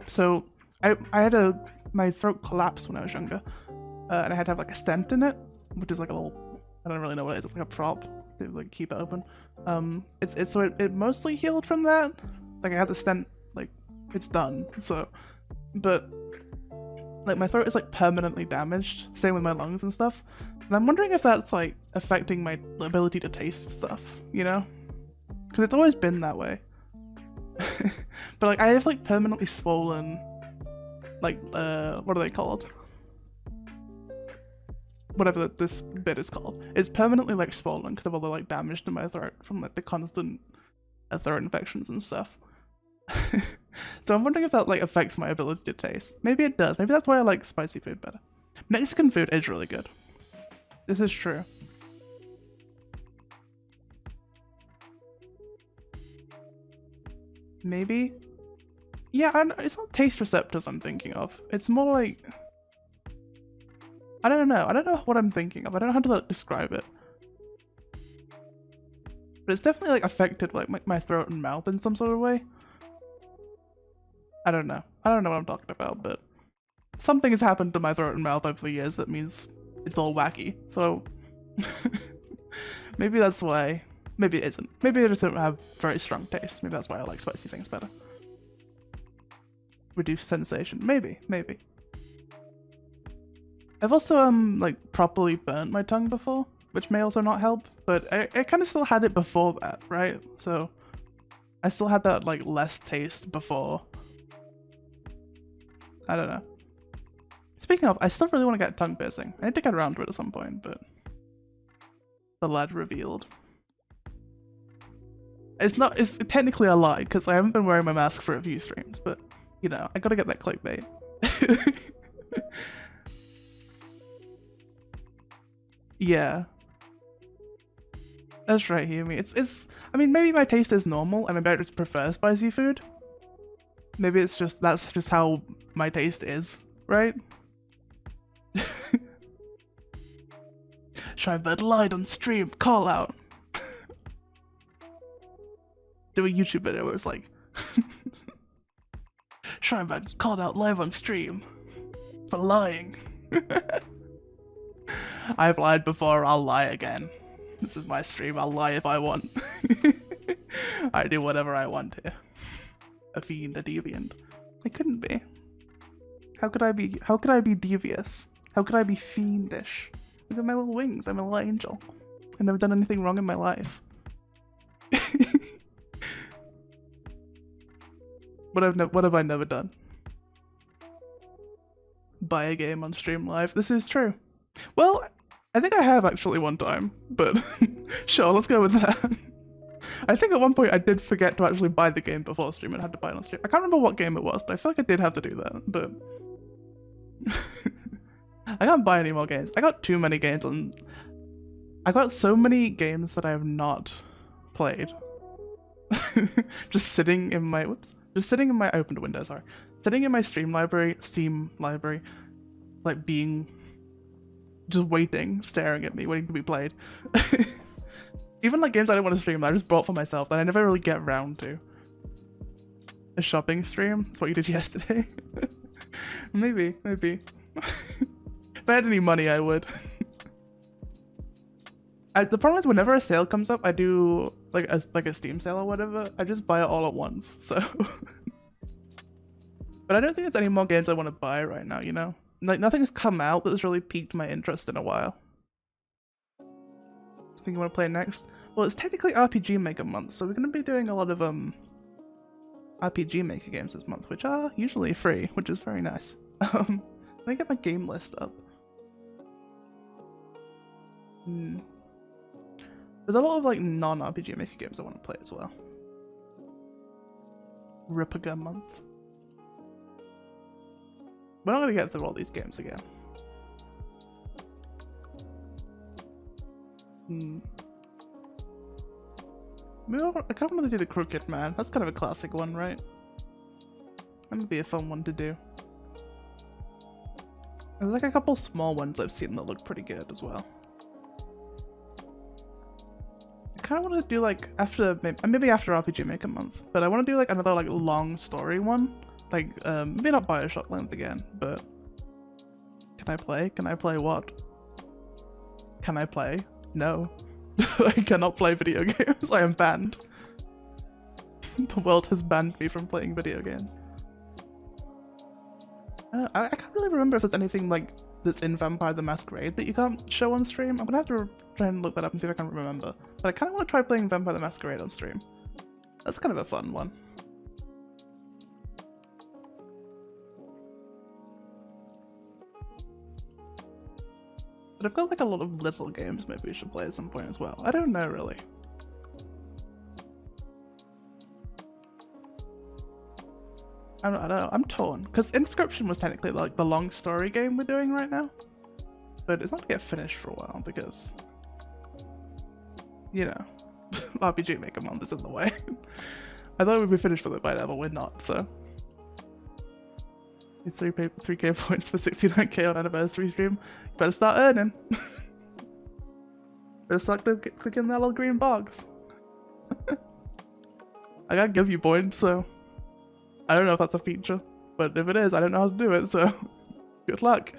So I had my throat collapsed when I was younger, and I had to have like a stent in it, which is like a little, I don't really know what it is. It's like a prop to like keep it open. It mostly healed from that. Like I had the stent, like it's done. So, but like my throat is like permanently damaged. Same with my lungs and stuff. And I'm wondering if that's like affecting my ability to taste stuff, you know? Because it's always been that way. But like I have like permanently swollen, like what are they called? Whatever this bit is called. It's permanently like swollen because of all the like damage to my throat from like the constant throat infections and stuff. So I'm wondering if that like affects my ability to taste. Maybe it does. Maybe that's why I like spicy food better. Mexican food is really good. This is true. Maybe? Yeah, it's not taste receptors I'm thinking of. It's more like... I don't know. I don't know what I'm thinking of. I don't know how to like, describe it. But it's definitely like affected like my throat and mouth in some sort of way. I don't know. I don't know what I'm talking about, but something has happened to my throat and mouth over the years that means it's all wacky. So maybe that's why. Maybe it isn't. Maybe I just don't have very strong taste. Maybe that's why I like spicy things better. Reduced sensation. Maybe. I've also like properly burnt my tongue before, which may also not help, but I kind of still had it before that, right? So I still had that like less taste before. I don't know. Speaking of, I still really want to get tongue piercing. I need to get around to it at some point, but the lad revealed. It's technically a lie, because I haven't been wearing my mask for a few streams, but, you know, I gotta get that clickbait. Yeah. That's right, Humi. I mean, maybe my taste is normal, and maybe I just prefer spicy food. Maybe it's just, that's just how my taste is, right? Shrinebird lied on stream, call out. Do a YouTube video where it's like, Shrinebird called out live on stream for lying. I've lied before, I'll lie again. This is my stream, I'll lie if I want. I do whatever I want here. A fiend, a deviant. I couldn't be. How could I be devious? How could I be fiendish? Look at my little wings, I'm a little angel. I've never done anything wrong in my life. What have I never done? Buy a game on stream live. This is true. Well, I think I have actually one time, but sure, let's go with that. I think at one point I did forget to actually buy the game before stream and had to buy it on stream. I can't remember what game it was, but I feel like I did have to do that, but... I can't buy any more games. I got too many games on... I got so many games that I have not played. Just sitting in my... Whoops. Just sitting in my... I opened a window, sorry. Sitting in my Steam library, like being... just waiting, staring at me, waiting to be played. Even like games I don't want to stream that I just bought for myself that I never really get around to. A shopping stream? That's what you did yesterday? Maybe. If I had any money, I would. The problem is whenever a sale comes up, I do like a Steam sale or whatever, I just buy it all at once, so... But I don't think there's any more games I want to buy right now, you know? Like, nothing's come out that's really piqued my interest in a while. Something you want to play next? Well, it's technically RPG Maker month, so we're going to be doing a lot of RPG Maker games this month, which are usually free, which is very nice. Let me get my game list up. There's a lot of like non-RPG Maker games I want to play as well. Ripaga month. We're not going to get through all these games again. Maybe I kind of want to do the Crooked Man. That's kind of a classic one, right? That would be a fun one to do. There's like a couple small ones I've seen that look pretty good as well. I kind of want to do like maybe after RPG Maker month, but I want to do like another like long story one. Like, maybe not Bioshock length again, but... Can I play? Can I play what? Can I play? No. I cannot play video games. I am banned. The world has banned me from playing video games. I can't really remember if there's anything like that's in Vampire the Masquerade that you can't show on stream. I'm gonna have to try and look that up and see if I can remember. But I kind of want to try playing Vampire the Masquerade on stream. That's kind of a fun one. But I've got like a lot of little games maybe we should play at some point as well. I don't know really. I don't know. I'm torn because Inscription was technically like the long story game we're doing right now, but it's not gonna get finished for a while because, you know, RPG Maker Month is in the way. I thought we'd be finished with it by now, but we're not. So, 3K points for 69K on anniversary stream. You better start earning. Better start clicking that little green box. I gotta give you points, so I don't know if that's a feature, but if it is, I don't know how to do it, so good luck.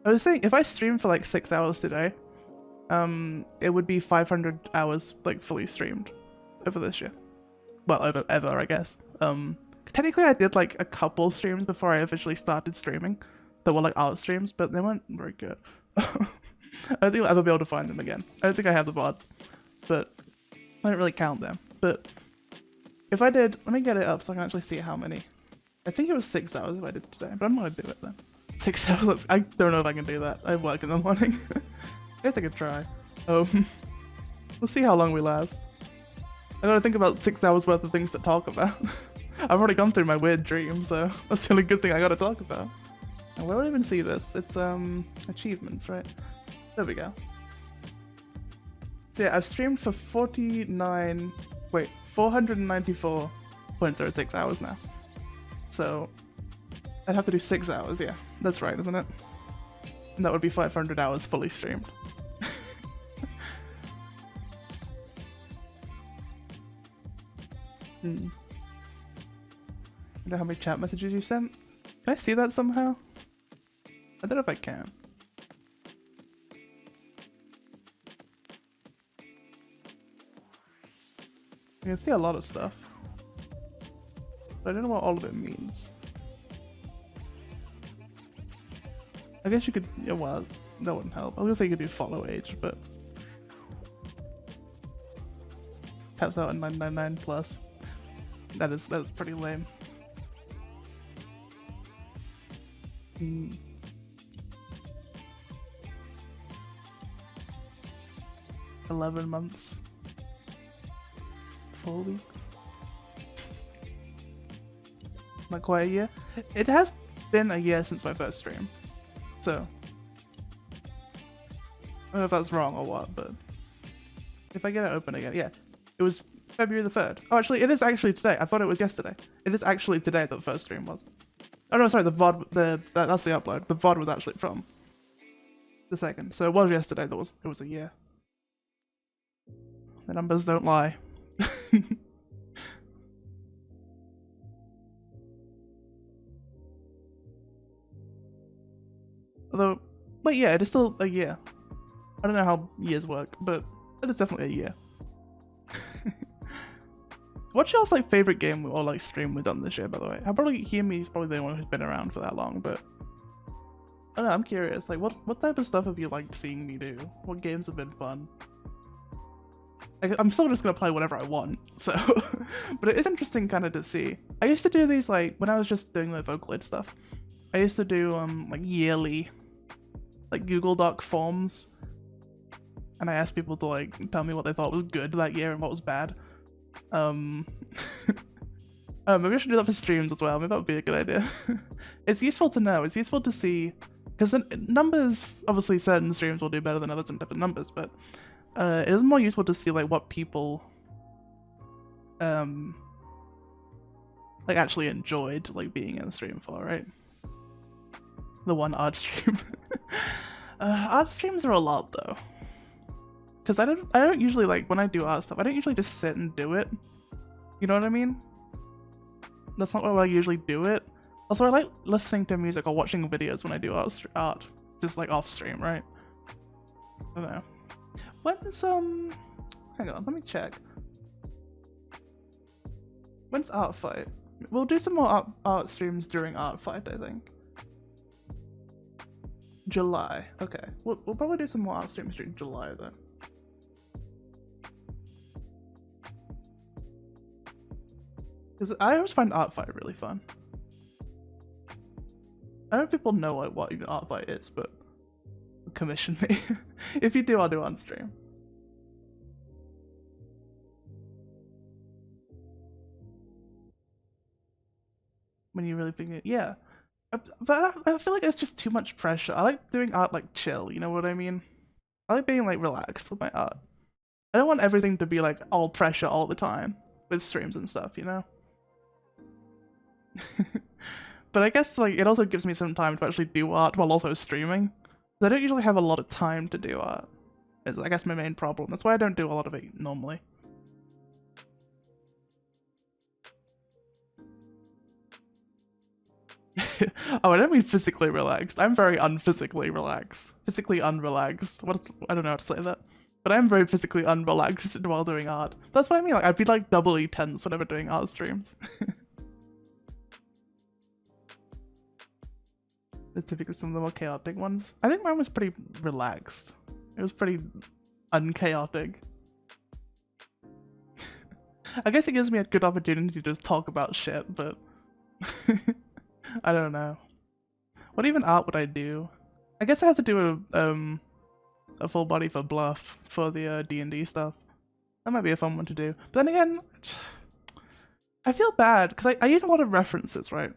I was saying, if I stream for like 6 hours today, it would be 500 hours like fully streamed over this year. Well, over ever, I guess. Technically I did like a couple streams before I officially started streaming that were like art streams, but they weren't very good. I don't think I'll ever be able to find them again. I don't think I have the VODs, but I don't really count them. But if I did, let me get it up so I can actually see how many. I think it was 6 hours if I did today, but I'm gonna do it then. 6 hours, I don't know if I can do that. I work in the morning. I guess I could try. We'll see how long we last. I gotta think about 6 hours worth of things to talk about. I've already gone through my weird dream, so that's the only good thing I gotta talk about. And where would I even see this? It's achievements, right? There we go. So yeah, I've streamed for 494.06 hours now. So I'd have to do 6 hours, yeah. That's right, isn't it? And that would be 500 hours fully streamed. I don't know how many chat messages you sent. Can I see that somehow? I don't know if I can. I can see a lot of stuff, but I don't know what all of it means. I guess you could, yeah, well, that wouldn't help. I was gonna say you could do follow age, but taps out at 999 plus. That is pretty lame. 11 months. 4 weeks. Not quite a year. It has been a year since my first stream, so I don't know if that's wrong or what, but if I get it open again, yeah, it was February the 3rd. Oh, actually, it is actually today. I thought it was yesterday. It is actually today that the first stream was. Oh no, sorry, the VOD, that's the upload. The VOD was actually from the 2nd, so it was yesterday. It was a year. The numbers don't lie. Although, but yeah, it is still a year. I don't know how years work, but it is definitely a year. What's y'all's like favorite game or like stream we've done this year, by the way? I probably He's probably the only one who's been around for that long, but I don't know, I'm curious. Like, what type of stuff have you liked seeing me do? What games have been fun? I'm still just gonna play whatever I want, so but it is interesting kind of to see. I used to do these like when I was just doing the Vocaloid stuff. I used to do like yearly like Google Doc forms, and I asked people to like tell me what they thought was good that year and what was bad. Maybe I should do that for streams as well. Maybe that would be a good idea. It's useful to know. It's useful to see because numbers, obviously certain streams will do better than others in different numbers, but it is more useful to see like what people like actually enjoyed like being in the stream for, right? The one art stream. Art streams are a lot though, because I don't usually like when I do art stuff. I don't usually just sit and do it. You know what I mean? That's not how I usually do it. Also, I like listening to music or watching videos when I do art, just like off stream, right? I don't know. When's hang on, let me check. When's Art Fight? We'll do some more art streams during Art Fight, I think. July. Okay, we'll probably do some more art streams during July then. Because I always find Art Fight really fun. I don't know if people know like what even Art Fight is, but commission me. If you do, I'll do it on stream. when you really think it. Yeah. But I feel like it's just too much pressure. I like doing art like chill, you know what I mean? I like being like relaxed with my art. I don't want everything to be like all pressure all the time with streams and stuff, you know? But I guess like it also gives me some time to actually do art while also streaming. I don't usually have a lot of time to do art. Is I guess my main problem. That's why I don't do a lot of it normally. Oh, I don't mean physically relaxed. I'm very unphysically relaxed. Physically unrelaxed. I don't know how to say that. But I'm very physically unrelaxed while doing art. That's what I mean. Like I'd be like doubly tense whenever doing art streams. It's typically some of the more chaotic ones. I think mine was pretty relaxed. It was pretty unchaotic. I guess it gives me a good opportunity to just talk about shit, but I don't know. What even art would I do? I guess I have to do a full body for Bluff for the D&D stuff. That might be a fun one to do. But then again, I feel bad because I use a lot of references, right?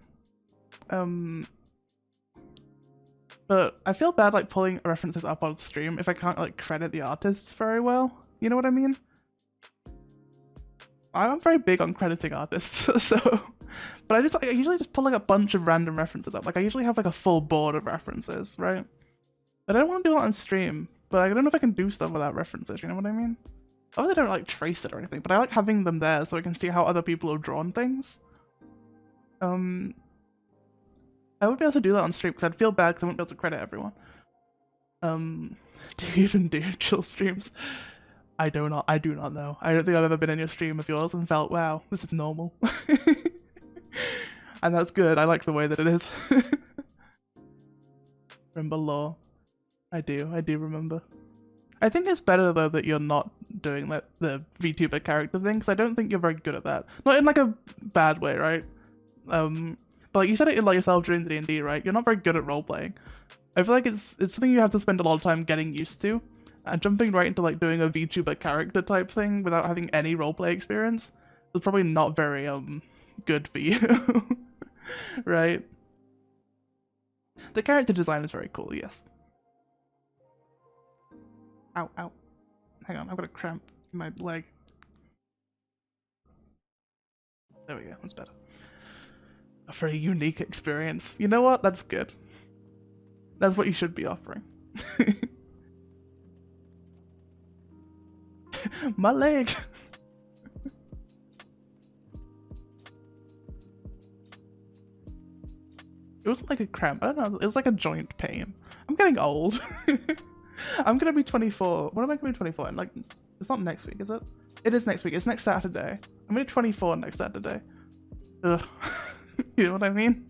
But I feel bad like pulling references up on stream if I can't like credit the artists very well. You know what I mean? I'm very big on crediting artists, so. But I usually just pull like a bunch of random references up. Like I usually have like a full board of references, right? But I don't want to do it on stream. But I don't know if I can do stuff without references. You know what I mean? Obviously, I don't like trace it or anything, but I like having them there so I can see how other people have drawn things. I wouldn't be able to do that on stream because I'd feel bad because I wouldn't be able to credit everyone. Do you even do chill streams? I do not know. I don't think I've ever been in your stream of yours and felt, wow, this is normal. And that's good. I like the way that it is. Remember lore? I do remember. I think it's better though that you're not doing the VTuber character thing because I don't think you're very good at that. Not in like a bad way, right? But like you said it in like yourself during the D&D, right? You're not very good at roleplaying. I feel like it's something you have to spend a lot of time getting used to. And jumping right into like doing a VTuber character type thing without having any roleplay experience was probably not very good for you. Right? The character design is very cool, yes. Ow, ow. Hang on, I've got a cramp in my leg. There we go, that's better. A very unique experience. You know what? That's good. That's what you should be offering. My leg! It was like a cramp. I don't know. It was like a joint pain. I'm getting old. I'm gonna be 24. What am I gonna be 24 in? Like, it's not next week, is it? It is next week. It's next Saturday. I'm gonna be 24 next Saturday. Ugh. You know what I mean?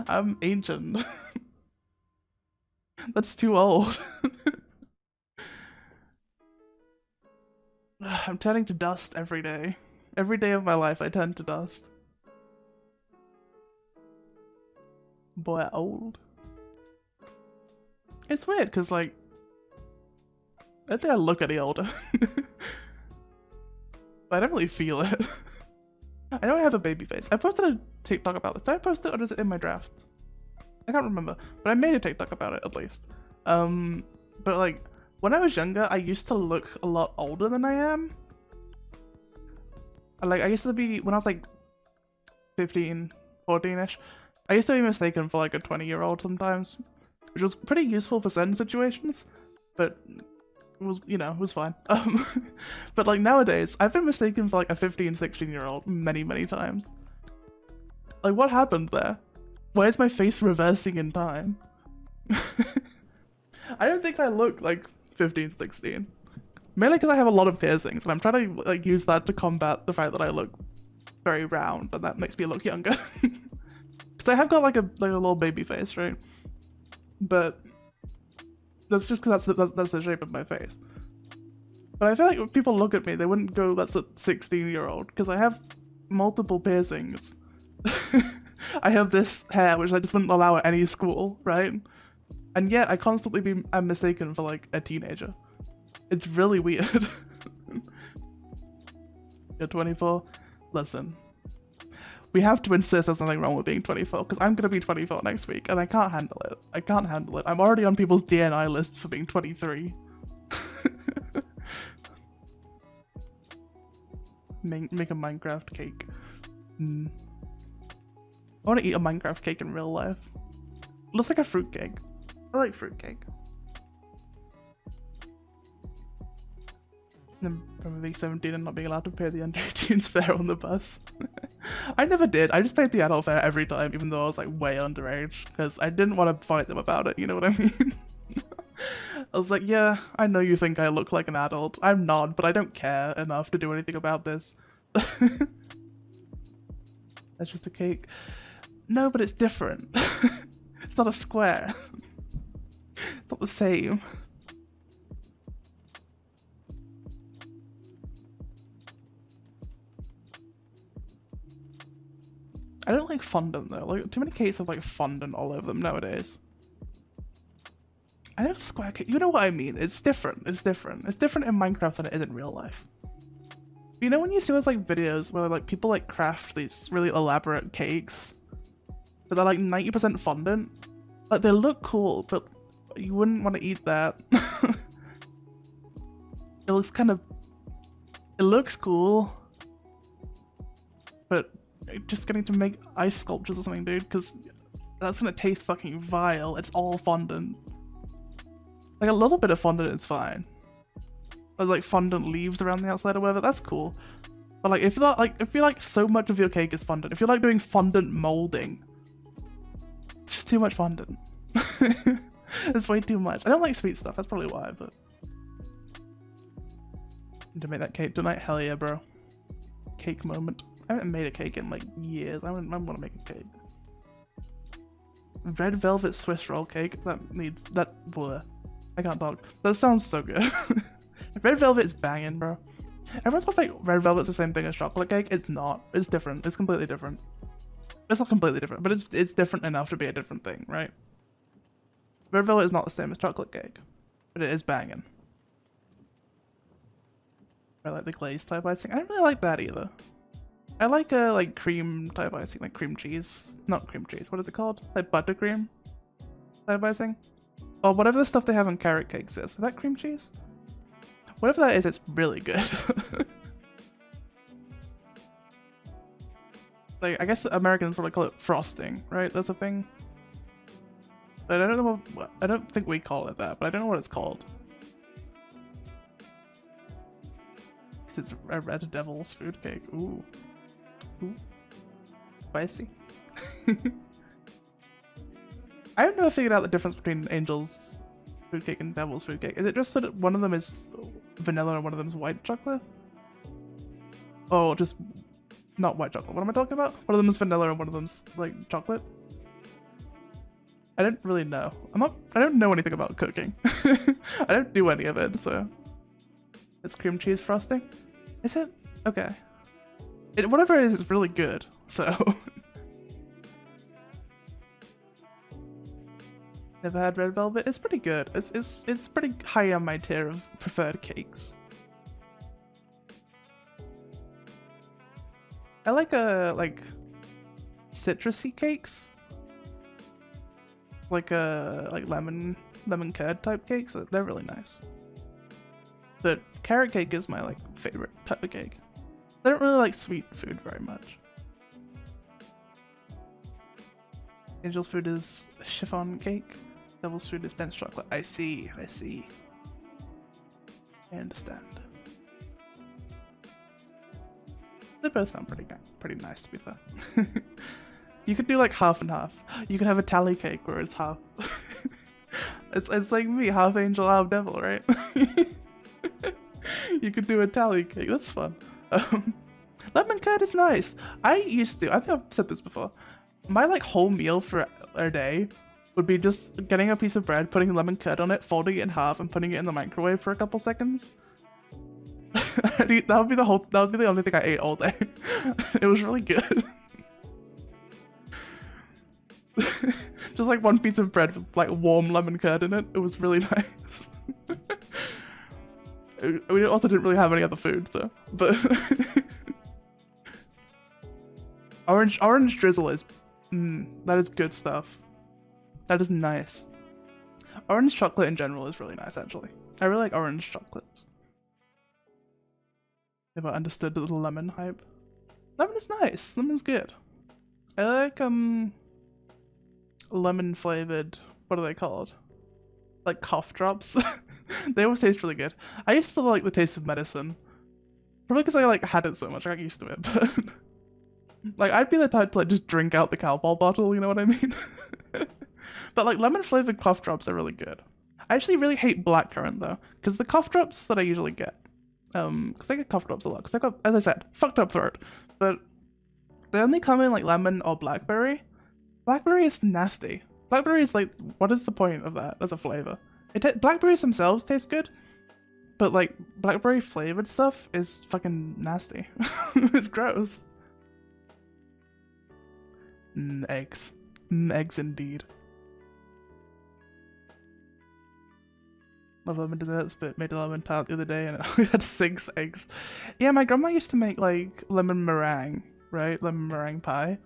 I'm ancient. That's too old. I'm turning to dust every day. Every day of my life I turn to dust. Boy, old. It's weird because like I don't think I look any older. But I don't really feel it. I know I have a baby face. I posted a TikTok about this. Did I post it or is it in my drafts? I can't remember. But I made a TikTok about it at least. But like when I was younger, I used to look a lot older than I am. Like I used to be when I was like 15, 14-ish. I used to be mistaken for like a 20-year-old sometimes, which was pretty useful for certain situations, but it was, you know, it was fine. But like nowadays, I've been mistaken for like a 15, 16-year-old many, many times. Like what happened there? Why is my face reversing in time? I don't think I look like 15, 16. Mainly because I have a lot of piercings, and I'm trying to like use that to combat the fact that I look very round, and that makes me look younger. Because I have got like a little baby face, right? But that's just because that's the shape of my face. But I feel like if people look at me, they wouldn't go, that's a 16-year-old, because I have multiple piercings. I have this hair, which I just wouldn't allow at any school, right? And yet, I constantly am mistaken for, like, a teenager. It's really weird. You're 24? Listen. We have to insist there's nothing wrong with being 24, because I'm gonna be 24 next week, and I can't handle it. I can't handle it. I'm already on people's DNI lists for being 23. Make a Minecraft cake. I want to eat a Minecraft cake in real life. It looks like a fruit cake. I like fruit cake. Then from being 17 and not being allowed to pay the under 18's fare on the bus. I never did. I just paid the adult fare every time, even though I was like way underage, because I didn't want to fight them about it, you know what I mean? I was like, yeah, I know you think I look like an adult. I'm not, but I don't care enough to do anything about this. That's just a cake. No, but it's different. It's not a square. It's not the same. I don't like fondant though. Like too many cakes have like fondant all over them nowadays. I know square cake. You know what I mean? It's different. It's different. It's different in Minecraft than it is in real life. You know when you see those like videos where like people like craft these really elaborate cakes, but they're like 90% fondant. Like they look cool, but you wouldn't want to eat that. It looks kind of. It looks cool, but. Just getting to make ice sculptures or something, dude, because that's gonna taste fucking vile. It's all fondant. Like a little bit of fondant is fine. Or like fondant leaves around the outside or whatever, that's cool. But like if you like so much of your cake is fondant, if you're like doing fondant molding, it's just too much fondant. It's way too much. I don't like sweet stuff, that's probably why, but to make that cake tonight, hell yeah, bro. Cake moment. I haven't made a cake in like years. I want to make a cake. Red velvet Swiss roll cake. Bleh. I can't talk. That sounds so good. Red velvet is banging, bro. Everyone's supposed to think red velvet's the same thing as chocolate cake. It's not. It's different. It's completely different. It's not completely different, but it's different enough to be a different thing, right? Red velvet is not the same as chocolate cake, but it is banging. I like the glazed type icing. I don't really like that either. I like like cream type icing, like cream cheese. Not cream cheese, what is it called? Like buttercream type icing? Or whatever the stuff they have on carrot cakes is. Is that cream cheese? Whatever that is, it's really good. Like, I guess Americans probably call it frosting, right? That's a thing. But I don't know what, I don't think we call it that, but I don't know what it's called. It's a red devil's food cake. Ooh. Ooh. Spicy. I don't know if I figured out the difference between Angel's food cake and Devil's food cake. Is it just that one of them is vanilla and one of them is white chocolate? Oh, just not white chocolate. What am I talking about? One of them is vanilla and one of them's like chocolate. I don't really know. I don't know anything about cooking. I don't do any of it, so. It's cream cheese frosting? Is it? Okay. Whatever it is, it's really good, so. Never had red velvet. It's pretty good. It's pretty high on my tier of preferred cakes. I like citrusy cakes. Like lemon curd type cakes. They're really nice. But carrot cake is my like favorite type of cake. I don't really like sweet food very much. Angel's food is chiffon cake. Devil's food is dense chocolate. I see. I understand. They both sound pretty nice to be fair. You could do like half and half. You could have a tally cake where it's half. It's like me, half angel, half devil, right? You could do a tally cake. That's fun. Lemon curd is nice. I think I've said this before. My like whole meal for a day would be just getting a piece of bread, putting lemon curd on it, folding it in half, and putting it in the microwave for a couple seconds. That would be the only thing I ate all day. It was really good. Just like one piece of bread with like warm lemon curd in it. It was really nice. We also didn't really have any other food, so but Orange drizzle is, that is good stuff. That is nice. Orange chocolate in general is really nice, actually. I really like orange chocolates. If I understood the little lemon hype. Lemon is nice. Lemon's good. I like lemon flavored. What are they called? Like cough drops. They always taste really good. I used to like the taste of medicine. Probably because I like had it so much, I got used to it. But like I'd be the type to like just drink out the Cowbell bottle. You know what I mean? But like lemon flavored cough drops are really good. I actually really hate blackcurrant though, because the cough drops that I usually get, because I get cough drops a lot, because I got, as I said, fucked up throat, but they only come in like lemon or blackberry. Blackberry is nasty. Blackberry is like, what is the point of that as a flavor? Blackberries themselves taste good, but like blackberry flavored stuff is fucking nasty. It's gross. Eggs. Eggs indeed. My lemon desserts, but made a lemon tart the other day and we had 6 eggs. Yeah, my grandma used to make like lemon meringue, right? Lemon meringue pie.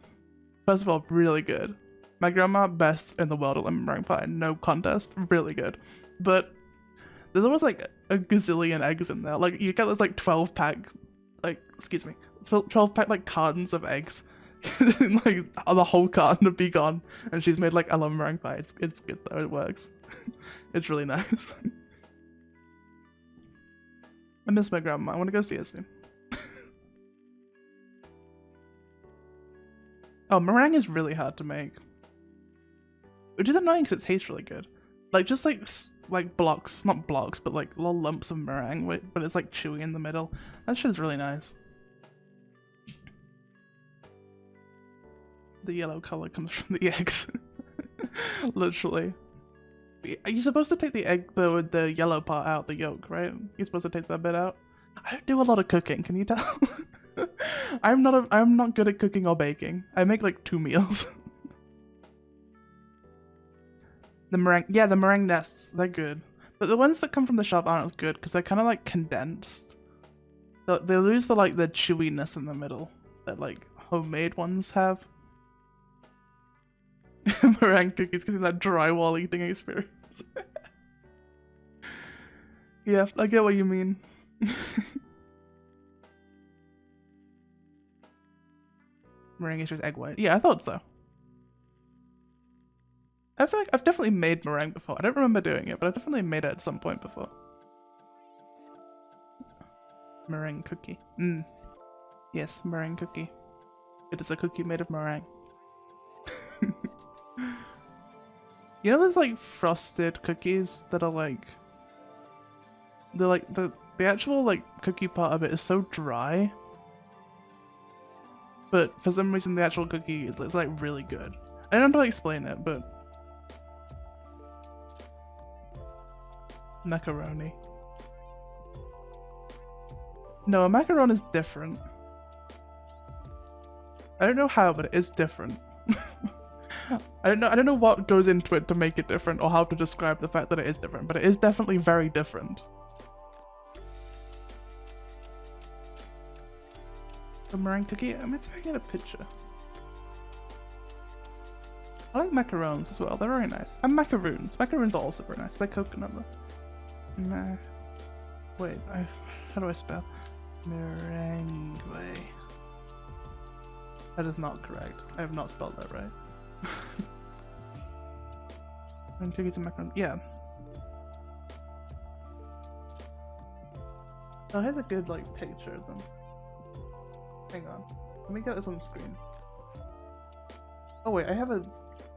First of all, really good. My grandma, best in the world at lemon meringue pie, no contest, really good. But there's always like a gazillion eggs in there. Like you get those like 12 pack, like, excuse me, 12 pack like cartons of eggs. Like the whole carton would be gone, and she's made like a lemon meringue pie. It's good though, it works. It's really nice. I miss my grandma. I want to go see her soon. Oh, meringue is really hard to make, which is annoying because it tastes really good. Like just like blocks, not blocks, but like little lumps of meringue, but it's like chewy in the middle. That shit is really nice. The yellow color comes from the eggs. Literally. Are you supposed to take the egg though with the yellow part out, the yolk, right? You're supposed to take that bit out. I don't do a lot of cooking, can you tell? I'm not good at cooking or baking. I make like 2 meals. The meringue, yeah, the meringue nests, they're good. But the ones that come from the shop aren't as good because they're kind of like condensed. They lose the like the chewiness in the middle that like homemade ones have. Meringue cookies giving that drywall eating experience. Yeah, I get what you mean. Meringue is just egg white. Yeah, I thought so. I feel like I've definitely made meringue before. I don't remember doing it, but I definitely made it at some point before. Meringue cookie. Yes, meringue cookie. It is a cookie made of meringue. You know those like frosted cookies that are like... They're like, the actual like cookie part of it is so dry. But for some reason the actual cookie is like really good. I don't know how to explain it, but... Macaroni. No, a macaron is different. I don't know how, but it is different. I don't know what goes into it to make it different or how to describe the fact that it is different, but it is definitely very different. The meringue cookie? I'm just trying to get a picture. I like macarons as well, they're very nice. And macaroons. Macaroons are also very nice. They're coconut though. Wait, how do I spell? Meringue. That is not correct. I have not spelled that right. And cookies and macarons. Yeah. Oh, here's a good like picture of them. Hang on. Let me get this on the screen. Oh wait, I have a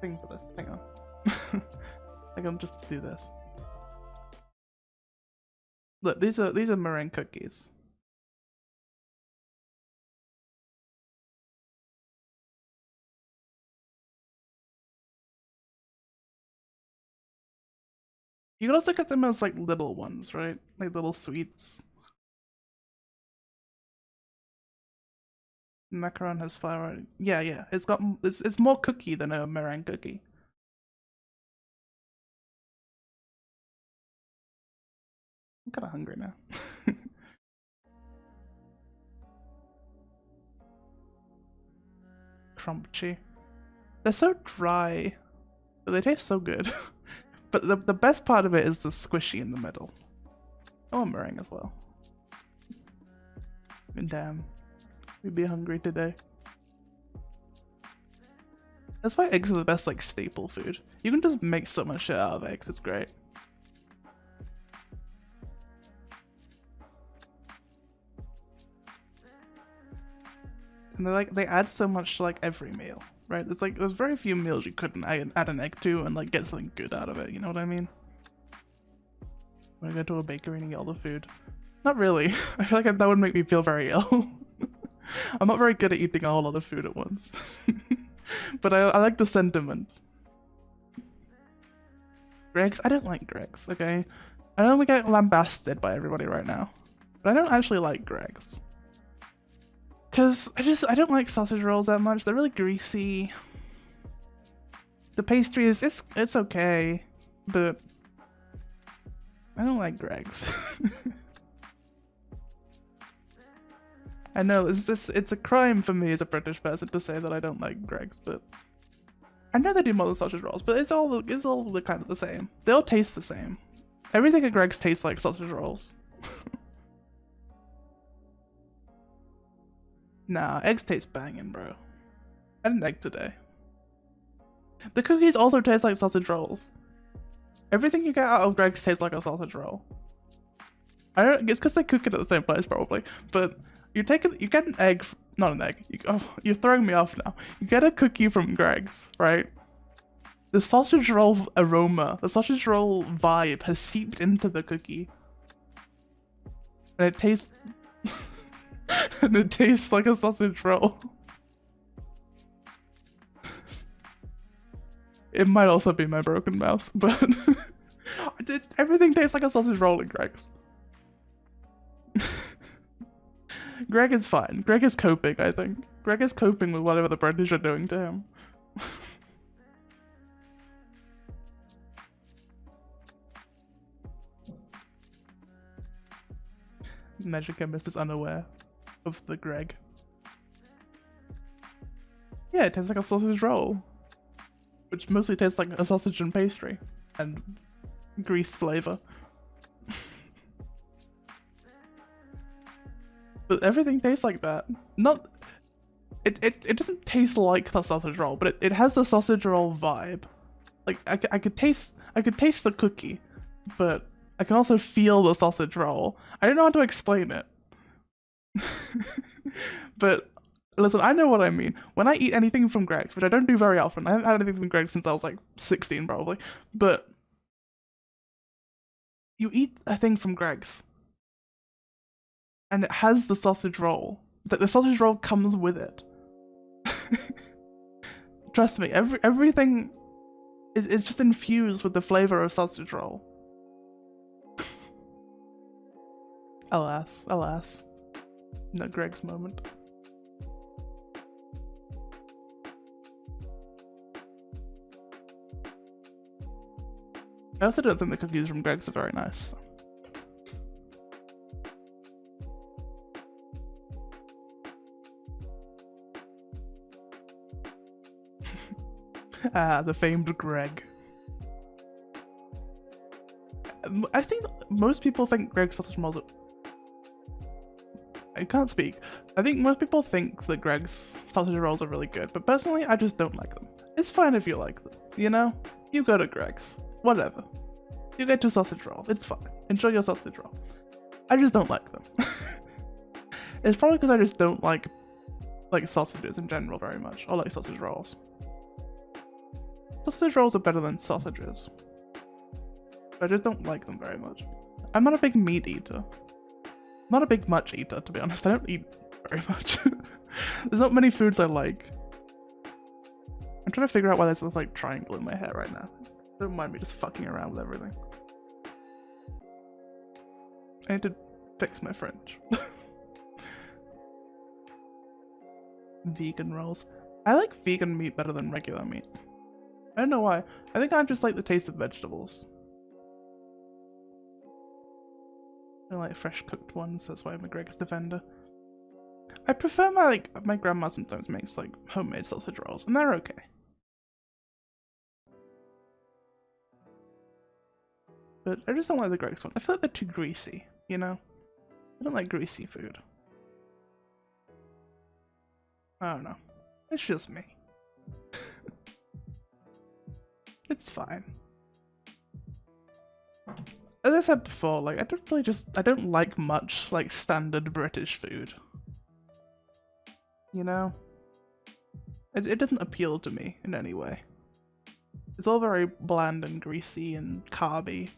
thing for this. Hang on. I can just do this. Look, these are meringue cookies. You can also get them as like little ones, right? Like little sweets. Macaron has flour. Yeah. It's more cookie than a meringue cookie. I'm kind of hungry now. crunchy. They're so dry, but they taste so good. But the best part of it is the squishy in the middle. I want meringue as well. And damn, we'd be hungry today. That's why eggs are the best like staple food. You can just make so much shit out of eggs, it's great. And they add so much to like every meal, right? There's very few meals you couldn't add an egg to and like get something good out of it, you know what I mean? When I go to a bakery and eat all the food. Not really. I feel like that would make me feel very ill. I'm not very good at eating a whole lot of food at once. But I like the sentiment. Greggs? I don't like Greggs, okay? I know we get lambasted by everybody right now, but I don't actually like Greggs. Cause I don't like sausage rolls that much. They're really greasy. The pastry is it's okay, but I don't like Greggs. I know it's a crime for me as a British person to say that I don't like Greggs, but I know they do more than sausage rolls, but it's all the kind of the same. They all taste the same. Everything at Greggs tastes like sausage rolls. Nah, eggs taste banging, bro. I had an egg today. The cookies also taste like sausage rolls. Everything you get out of Greggs tastes like a sausage roll. It's because they cook it at the same place probably, but you get an egg, not an egg. You're throwing me off now. You get a cookie from Greggs, right? The sausage roll aroma, the sausage roll vibe has seeped into the cookie, and it tastes. And it tastes like a sausage roll. It might also be my broken mouth, but everything tastes like a sausage roll in Greggs. Greg is fine. Greg is coping, I think. Greg is coping with whatever the British are doing to him. Magic Chemist is unaware of the Greg. Yeah, it tastes like a sausage roll, which mostly tastes like a sausage and pastry and grease flavor. But everything tastes like that. Not it doesn't taste like the sausage roll, but it has the sausage roll vibe. Like I could taste the cookie, but I can also feel the sausage roll. I don't know how to explain it. But listen, I know what I mean. When I eat anything from Greggs, which I don't do very often, I haven't had anything from Greggs since I was like 16 probably, but you eat a thing from Greggs and it has the sausage roll. The sausage roll comes with it. Trust me, everything is just infused with the flavor of sausage roll. Alas, alas. No Greg's moment. I also don't think the cookies from Greg's are very nice. Ah, the famed Greg. I think most people think Greg's sausage rolls are... I can't speak. I think most people think that Greg's sausage rolls are really good, but personally, I just don't like them. It's fine if you like them, you know? You go to Greg's. Whatever. You get your sausage roll. It's fine. Enjoy your sausage roll. I just don't like them. It's probably because I just don't like sausages in general very much. I like sausage rolls. Sausage rolls are better than sausages. I just don't like them very much. I'm not a big meat eater. I'm not a big much eater, to be honest. I don't eat very much. There's not many foods I like. I'm trying to figure out why there's this like triangle in my hair right now. Don't mind me just fucking around with everything. I need to fix my French. Vegan rolls. I like vegan meat better than regular meat. I don't know why. I think I just like the taste of vegetables. I like fresh cooked ones, that's why I'm a Greg's defender. I prefer my grandma sometimes makes like homemade sausage rolls, and they're okay. But I just don't like the Greg's ones. I feel like they're too greasy, you know? I don't like greasy food. I don't know. It's just me. It's fine. As I said before, like I don't like much like standard British food. You know? It doesn't appeal to me in any way. It's all very bland and greasy and carby.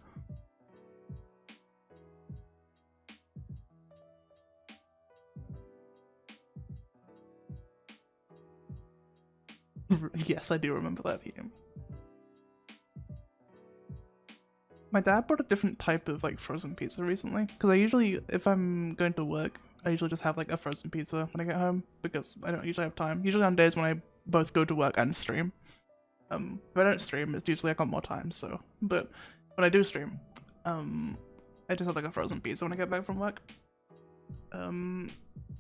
Yes, I do remember that game. My dad bought a different type of like frozen pizza recently, because I usually, if I'm going to work, I usually just have like a frozen pizza when I get home, because I don't usually have time. Usually on days when I both go to work and stream. If I don't stream, it's usually I got more time, so. But when I do stream, I just have like a frozen pizza when I get back from work. But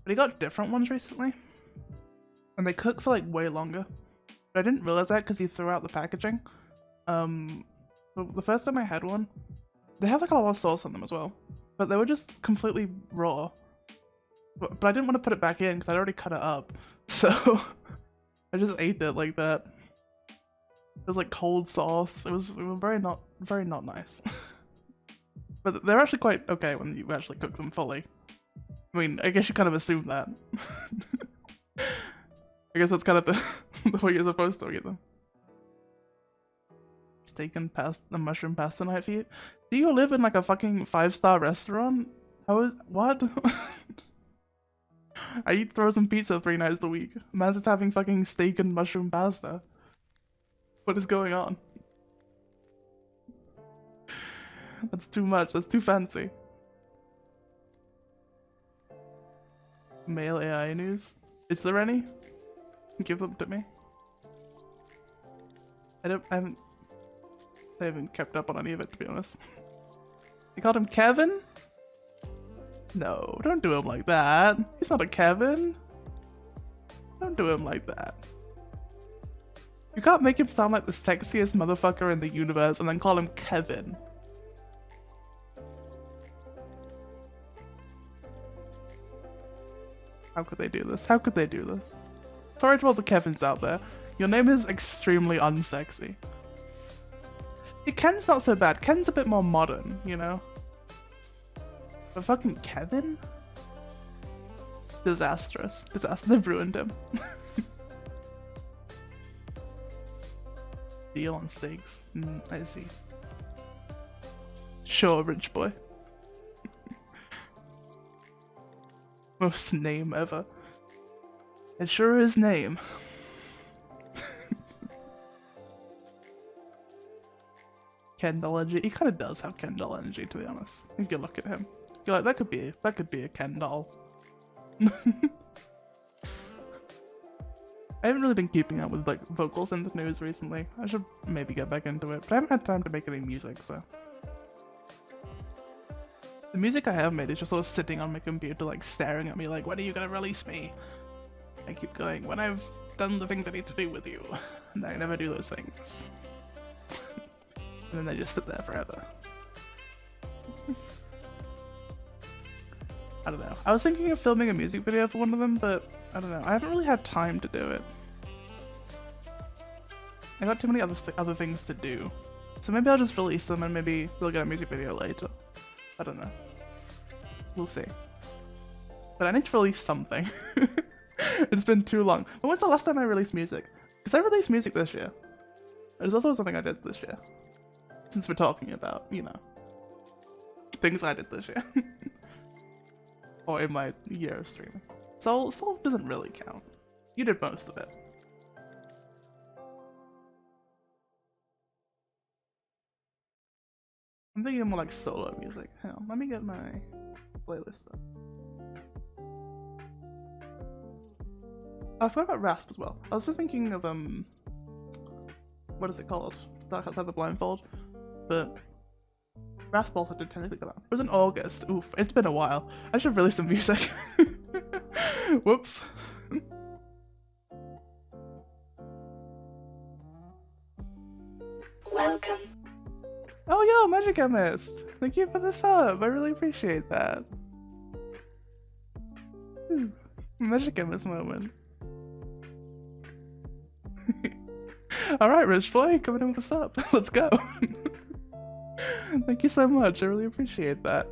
he got different ones recently, and they cook for like way longer. But I didn't realize that because he threw out the packaging. The first time I had one, they have like a lot of sauce on them as well, but they were just completely raw. But I didn't want to put it back in because I'd already cut it up, so I just ate it like that. It was like cold sauce. It was very not nice. But they're actually quite okay when you actually cook them fully. I mean, I guess you kind of assume that. I guess that's kind of the way you're supposed to eat them. Steak and pasta, mushroom pasta night for you? Do you live in like a fucking 5-star restaurant? How is what? I eat frozen pizza 3 nights a week. Man's just having fucking steak and mushroom pasta. What is going on? That's too much. That's too fancy. Male AI news? Is there any? Give them to me. I haven't kept up on any of it, to be honest. You called him Kevin? No, don't do him like that. He's not a Kevin. Don't do him like that. You can't make him sound like the sexiest motherfucker in the universe and then call him Kevin. How could they do this? How could they do this? Sorry to all the Kevins out there. Your name is extremely unsexy. Ken's not so bad. Ken's a bit more modern, you know? But fucking Kevin? Disastrous. They've ruined him. Deal on steaks. I see. Sure, rich boy. Most name ever. It sure is name. Kendall energy. He kind of does have Kendall energy, to be honest. If you look at him, you're like, that could be a Kendall. I haven't really been keeping up with like vocals in the news recently. I should maybe get back into it, but I haven't had time to make any music, so. The music I have made is just sort of sitting on my computer, like staring at me, like, when are you gonna release me? I keep going, when I've done the things I need to do with you, and I never do those things. And then they just sit there forever. I don't know. I was thinking of filming a music video for one of them, but I don't know. I haven't really had time to do it. I got too many other things to do. So maybe I'll just release them and maybe we'll get a music video later. I don't know. We'll see. But I need to release something. It's been too long. But when's the last time I released music? Because I released music this year. There's also something I did this year. Since we're talking about, you know, things I did this year. Or in my year of streaming. Soul doesn't really count. You did most of it. I'm thinking more like solo music. Hang on, let me get my playlist up. I forgot about Rasp as well. I was just thinking of what is it called? Dark Outside the Blindfold. But Brass Balls I did technically come out. It was in August. Oof, it's been a while. I should release some music. Whoops. Welcome. Oh yo, Magic Chemist! Thank you for the sub. I really appreciate that. Ooh, Magic Chemist moment. Alright, Rich Boy, coming in with the sub. Let's go. Thank you so much. I really appreciate that.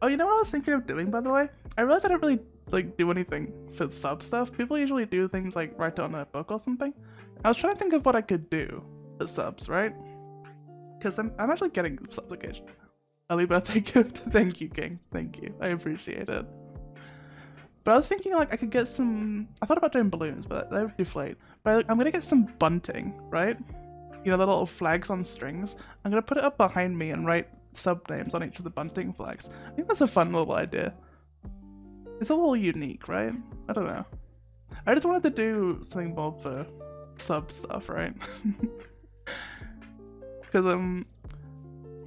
Oh, you know what I was thinking of doing, by the way? I realized I don't really like do anything for sub stuff. People usually do things like write it on a book or something. I was trying to think of what I could do for subs, right? Because I'm actually getting subs occasionally. Early birthday gift. Thank you, King. Thank you. I appreciate it. But I was thinking like I could get some. I thought about doing balloons, but they would deflate. But I'm gonna get some bunting, right? You know, the little flags on strings. I'm gonna put it up behind me and write sub names on each of the bunting flags. I think that's a fun little idea. It's a little unique, right? I don't know. I just wanted to do something more for sub stuff, right? Because I'm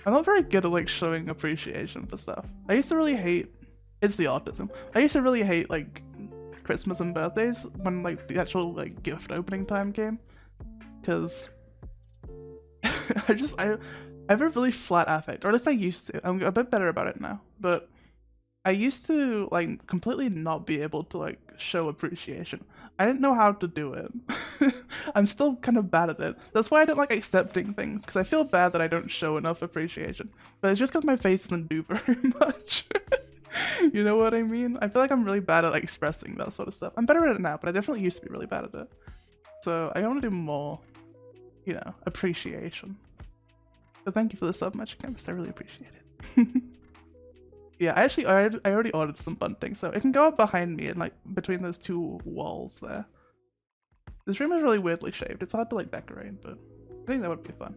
not very good at like showing appreciation for stuff. I used to really hate. It's the autism. I used to really hate like Christmas and birthdays when like the actual like gift opening time came, because I have a really flat affect, or at least I used to. I'm a bit better about it now, but I used to like completely not be able to like show appreciation. I didn't know how to do it. I'm still kind of bad at it. That's why I don't like accepting things, because I feel bad that I don't show enough appreciation. But it's just because my face doesn't do very much. You know what I mean? I feel like I'm really bad at like expressing that sort of stuff. I'm better at it now, but I definitely used to be really bad at it. So I want to do more, you know, appreciation. But thank you for the sub, Magic Chemist. I really appreciate it. Yeah, I already ordered some bunting, so it can go up behind me and like between those two walls there. This room is really weirdly shaped. It's hard to like decorate, but I think that would be fun.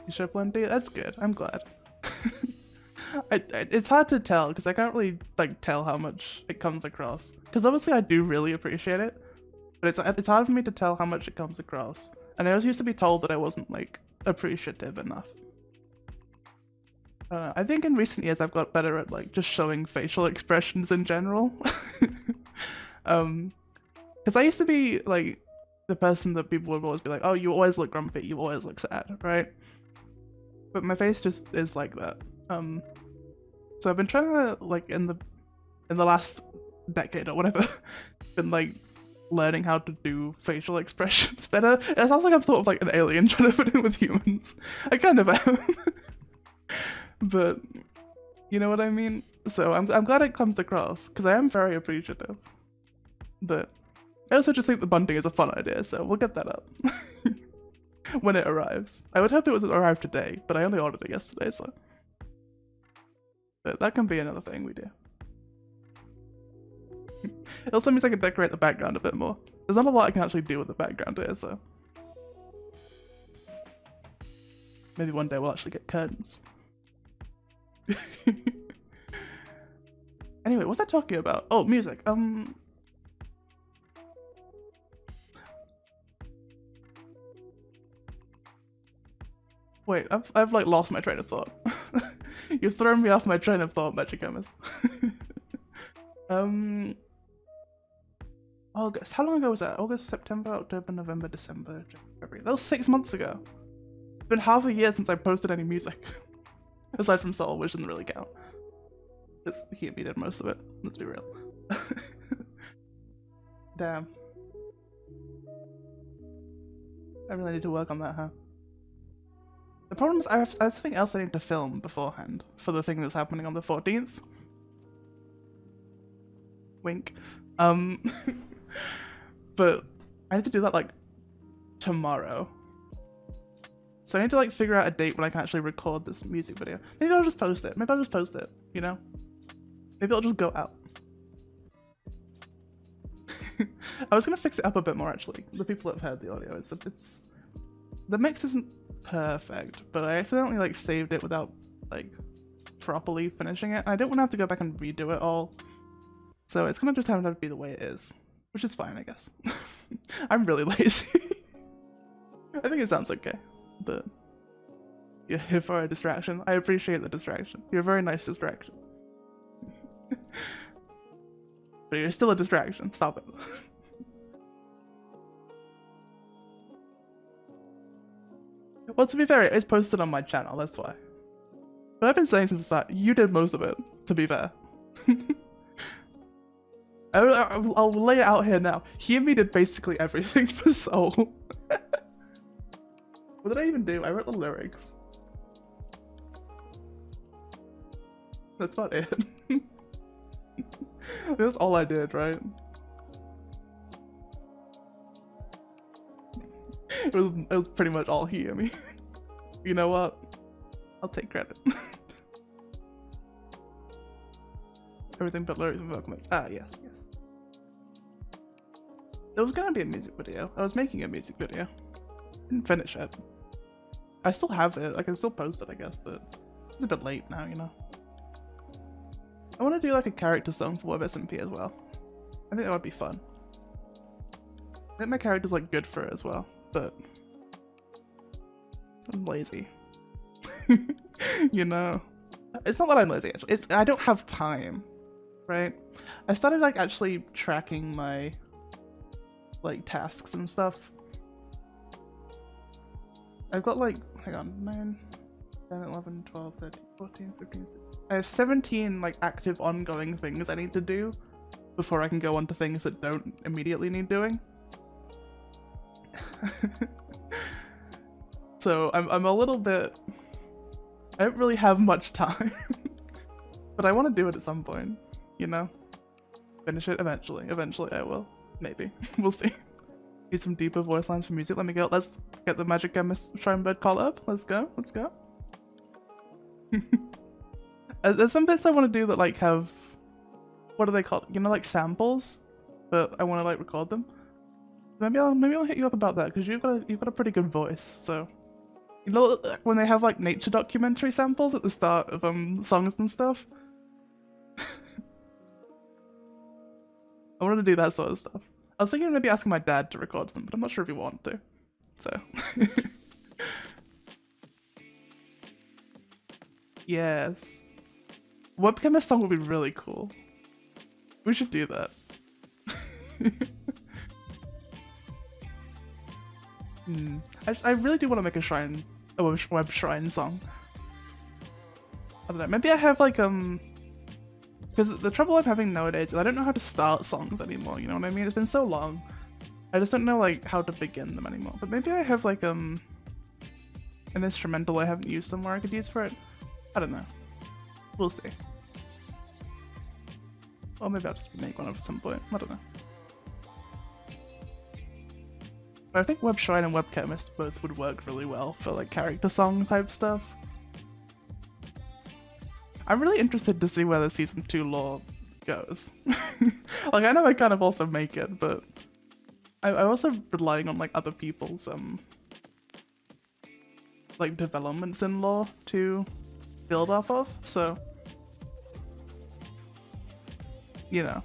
You show plenty? That's good. I'm glad. It's hard to tell because I can't really like tell how much it comes across. Because obviously I do really appreciate it, but it's hard for me to tell how much it comes across. And I always used to be told that I wasn't like appreciative enough. I think in recent years I've got better at like just showing facial expressions in general. Because I used to be like the person that people would always be like, oh, you always look grumpy, you always look sad, right? But my face just is like that. So I've been trying to like in the last decade or whatever, been like learning how to do facial expressions better. It sounds like I'm sort of like an alien trying to fit in with humans. I kind of am. But you know what I mean? So I'm glad it comes across, because I am very appreciative. But I also just think the bunting is a fun idea, so we'll get that up. When it arrives. I would hope it would arrive today, but I only ordered it yesterday, so. But that can be another thing we do. It also means I can decorate the background a bit more. There's not a lot I can actually do with the background here, so. Maybe one day we'll actually get curtains. Anyway, what's I talking about? Oh, music. Wait, I've like lost my train of thought. You've thrown me off my train of thought, Magic Chemist. August. How long ago was that? August, September, October, November, December, February. That was 6 months ago. It's been half a year since I posted any music. Aside from Soul, which doesn't really count. Because he did most of it, let's be real. Damn. I really need to work on that, huh? The problem is I have something else I need to film beforehand for the thing that's happening on the 14th. Wink. But I need to do that like tomorrow. So I need to like figure out a date when I can actually record this music video. Maybe I'll just post it. Maybe I'll just post it, you know? Maybe I'll just go out. I was gonna fix it up a bit more actually. The people that have heard the audio, it's the mix isn't perfect, but I accidentally like saved it without like properly finishing it. I don't want to have to go back and redo it all. So it's gonna just have to be the way it is, which is fine, I guess. I'm really lazy. I think it sounds okay. but you're here for a distraction. I appreciate the distraction. You're a very nice distraction. But you're still a distraction. Stop it. Well, to be fair, it's posted on my channel, that's why. But I've been saying since the start, you did most of it, to be fair. I'll lay it out here now. Himi did basically everything for Soul. What did I even do? I wrote the lyrics. That's about it. That's all I did, right? It was pretty much all Himi. You know what? I'll take credit. Everything but lyrics and vocals. Ah, yes, yes. There was gonna be a music video. I was making a music video. Didn't finish it. I still have it. I can still post it, I guess, but it's a bit late now, you know. I want to do like a character song for WebSMP as well. I think that would be fun. I think my character's like good for it as well, but I'm lazy. You know, it's not that I'm lazy. Actually, it's I don't have time, right? I started like actually tracking my like tasks and stuff. I've got like, hang on, 9, 10, 11, 12, 13, 14, 15, 16. I have 17 like active ongoing things I need to do before I can go on to things that don't immediately need doing. So I'm a little bit, I don't really have much time, but I want to do it at some point, you know? Finish it eventually. Eventually I will. Maybe. We'll see. Need some deeper voice lines for music. Let me go. Let's get the Magic Chemist Shrinebird call up. Let's go. Let's go. There's some bits I want to do that like have, what are they called? You know, like samples, but I want to like record them. Maybe I'll hit you up about that because you've got a pretty good voice. So, you know, when they have like nature documentary samples at the start of songs and stuff. I want to do that sort of stuff. I was thinking of maybe asking my dad to record them, but I'm not sure if he wants to. So. Yes. Webcam song would be really cool. We should do that. I really do want to make a web shrine song. I don't know, maybe I have like because the trouble I'm having nowadays is I don't know how to start songs anymore, you know what I mean? It's been so long. I just don't know like how to begin them anymore. But maybe I have like an instrumental I haven't used somewhere I could use for it. I don't know. We'll see. Or maybe I'll just make one at some point. I don't know. But I think Web Shrine and Web Chemist both would work really well for like character song type stuff. I'm really interested to see where the season 2 lore goes. Like I know I kind of also make it, but I'm also relying on like other people's like developments in lore to build off of, so you know,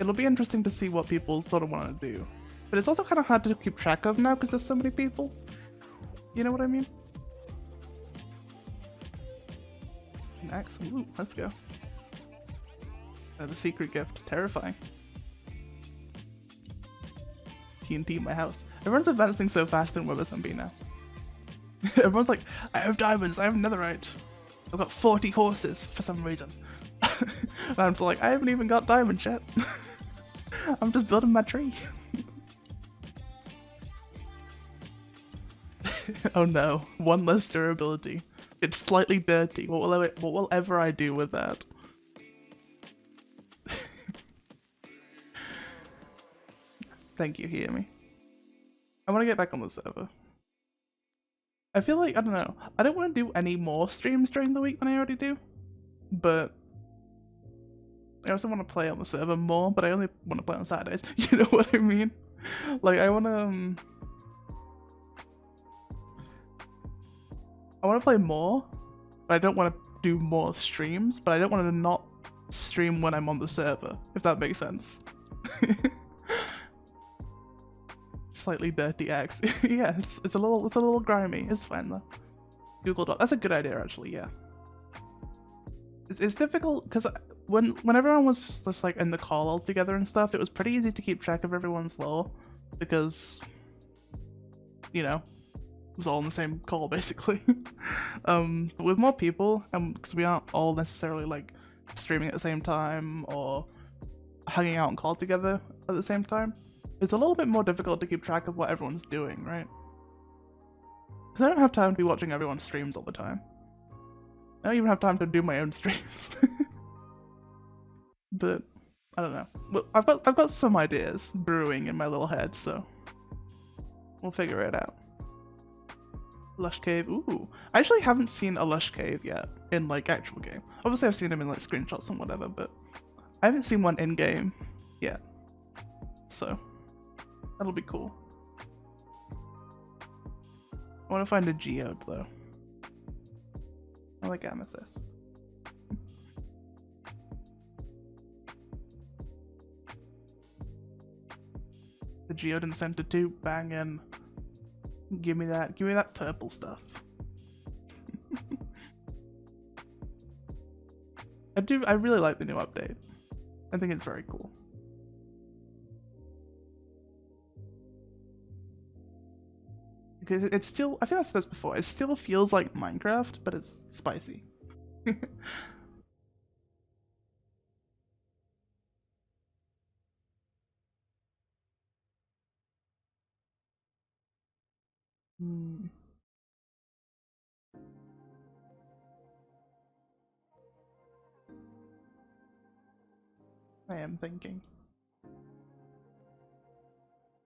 it'll be interesting to see what people sort of want to do. But it's also kind of hard to keep track of now because there's so many people. You know what I mean? An axe. Ooh, let's go. The secret gift. Terrifying. TNT in my house. Everyone's advancing so fast in WebSMB now. Everyone's like, I have diamonds, I have netherite. I've got 40 horses for some reason. And I'm like, I haven't even got diamonds yet. I'm just building my tree. Oh no, one less durability. It's slightly dirty. What will ever I do with that? Thank you, hear me. I want to get back on the server. I feel like, I don't know, I don't want to do any more streams during the week than I already do, but I also want to play on the server more, but I only want to play on Saturdays. You know what I mean? Like, I want to play more, but I don't want to do more streams, but I don't want to not stream when I'm on the server, if that makes sense. It's slightly dirty X. Yeah, it's a little grimy. It's fine though. Google Doc. That's a good idea actually. Yeah. It's difficult because when everyone was just like in the call all together and stuff, it was pretty easy to keep track of everyone's lore because you know it was all in the same call basically. But with more people, because we aren't all necessarily like streaming at the same time or hanging out and call together at the same time, it's a little bit more difficult to keep track of what everyone's doing, right? Because I don't have time to be watching everyone's streams all the time. I don't even have time to do my own streams. But I don't know. Well, I've got some ideas brewing in my little head, so we'll figure it out. Lush Cave. Ooh, I actually haven't seen a Lush Cave yet in like actual game. Obviously, I've seen them in like screenshots and whatever, but I haven't seen one in game yet. So that'll be cool. I want to find a geode though. I like amethyst. The geode in center too, bangin'. Give me that purple stuff. I really like the new update. I think it's very cool. Because it's still, I think I said this before, it still feels like Minecraft, but it's spicy. I am thinking.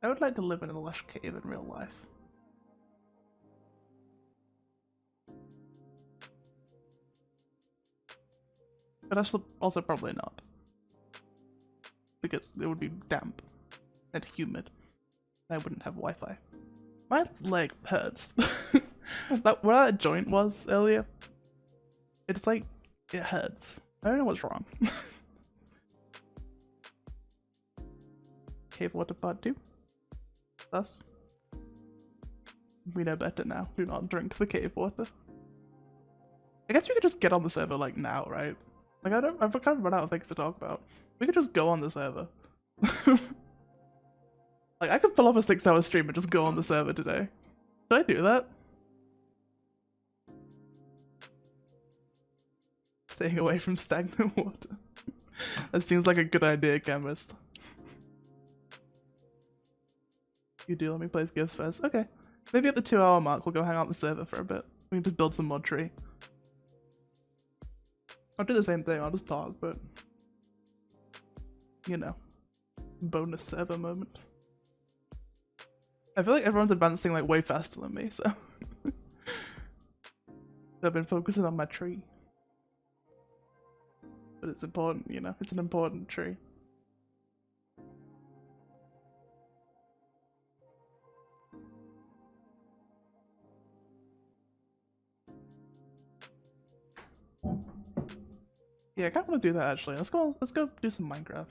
I would like to live in a lush cave in real life. But that's also probably not. Because it would be damp and humid. I wouldn't have Wi-Fi. My leg hurts. Where that joint was earlier, it's like, it hurts. I don't know what's wrong. Cave water part 2. Thus, we know better now. Do not drink the cave water. I guess we could just get on the server like now, right? Like I've kind of run out of things to talk about. We could just go on the server. Like I could pull off a 6-hour stream and just go on the server today. Should I do that? Staying away from stagnant water. That seems like a good idea, chemist. You do let me place gifts first. Okay. Maybe at the 2-hour mark we'll go hang out on the server for a bit. We can just build some mod tree. I'll do the same thing, I'll just talk, but you know. Bonus server moment. I feel like everyone's advancing like way faster than me, so I've been focusing on my tree. But it's important, you know, it's an important tree. Yeah, I kinda wanna do that actually. Let's go do some Minecraft.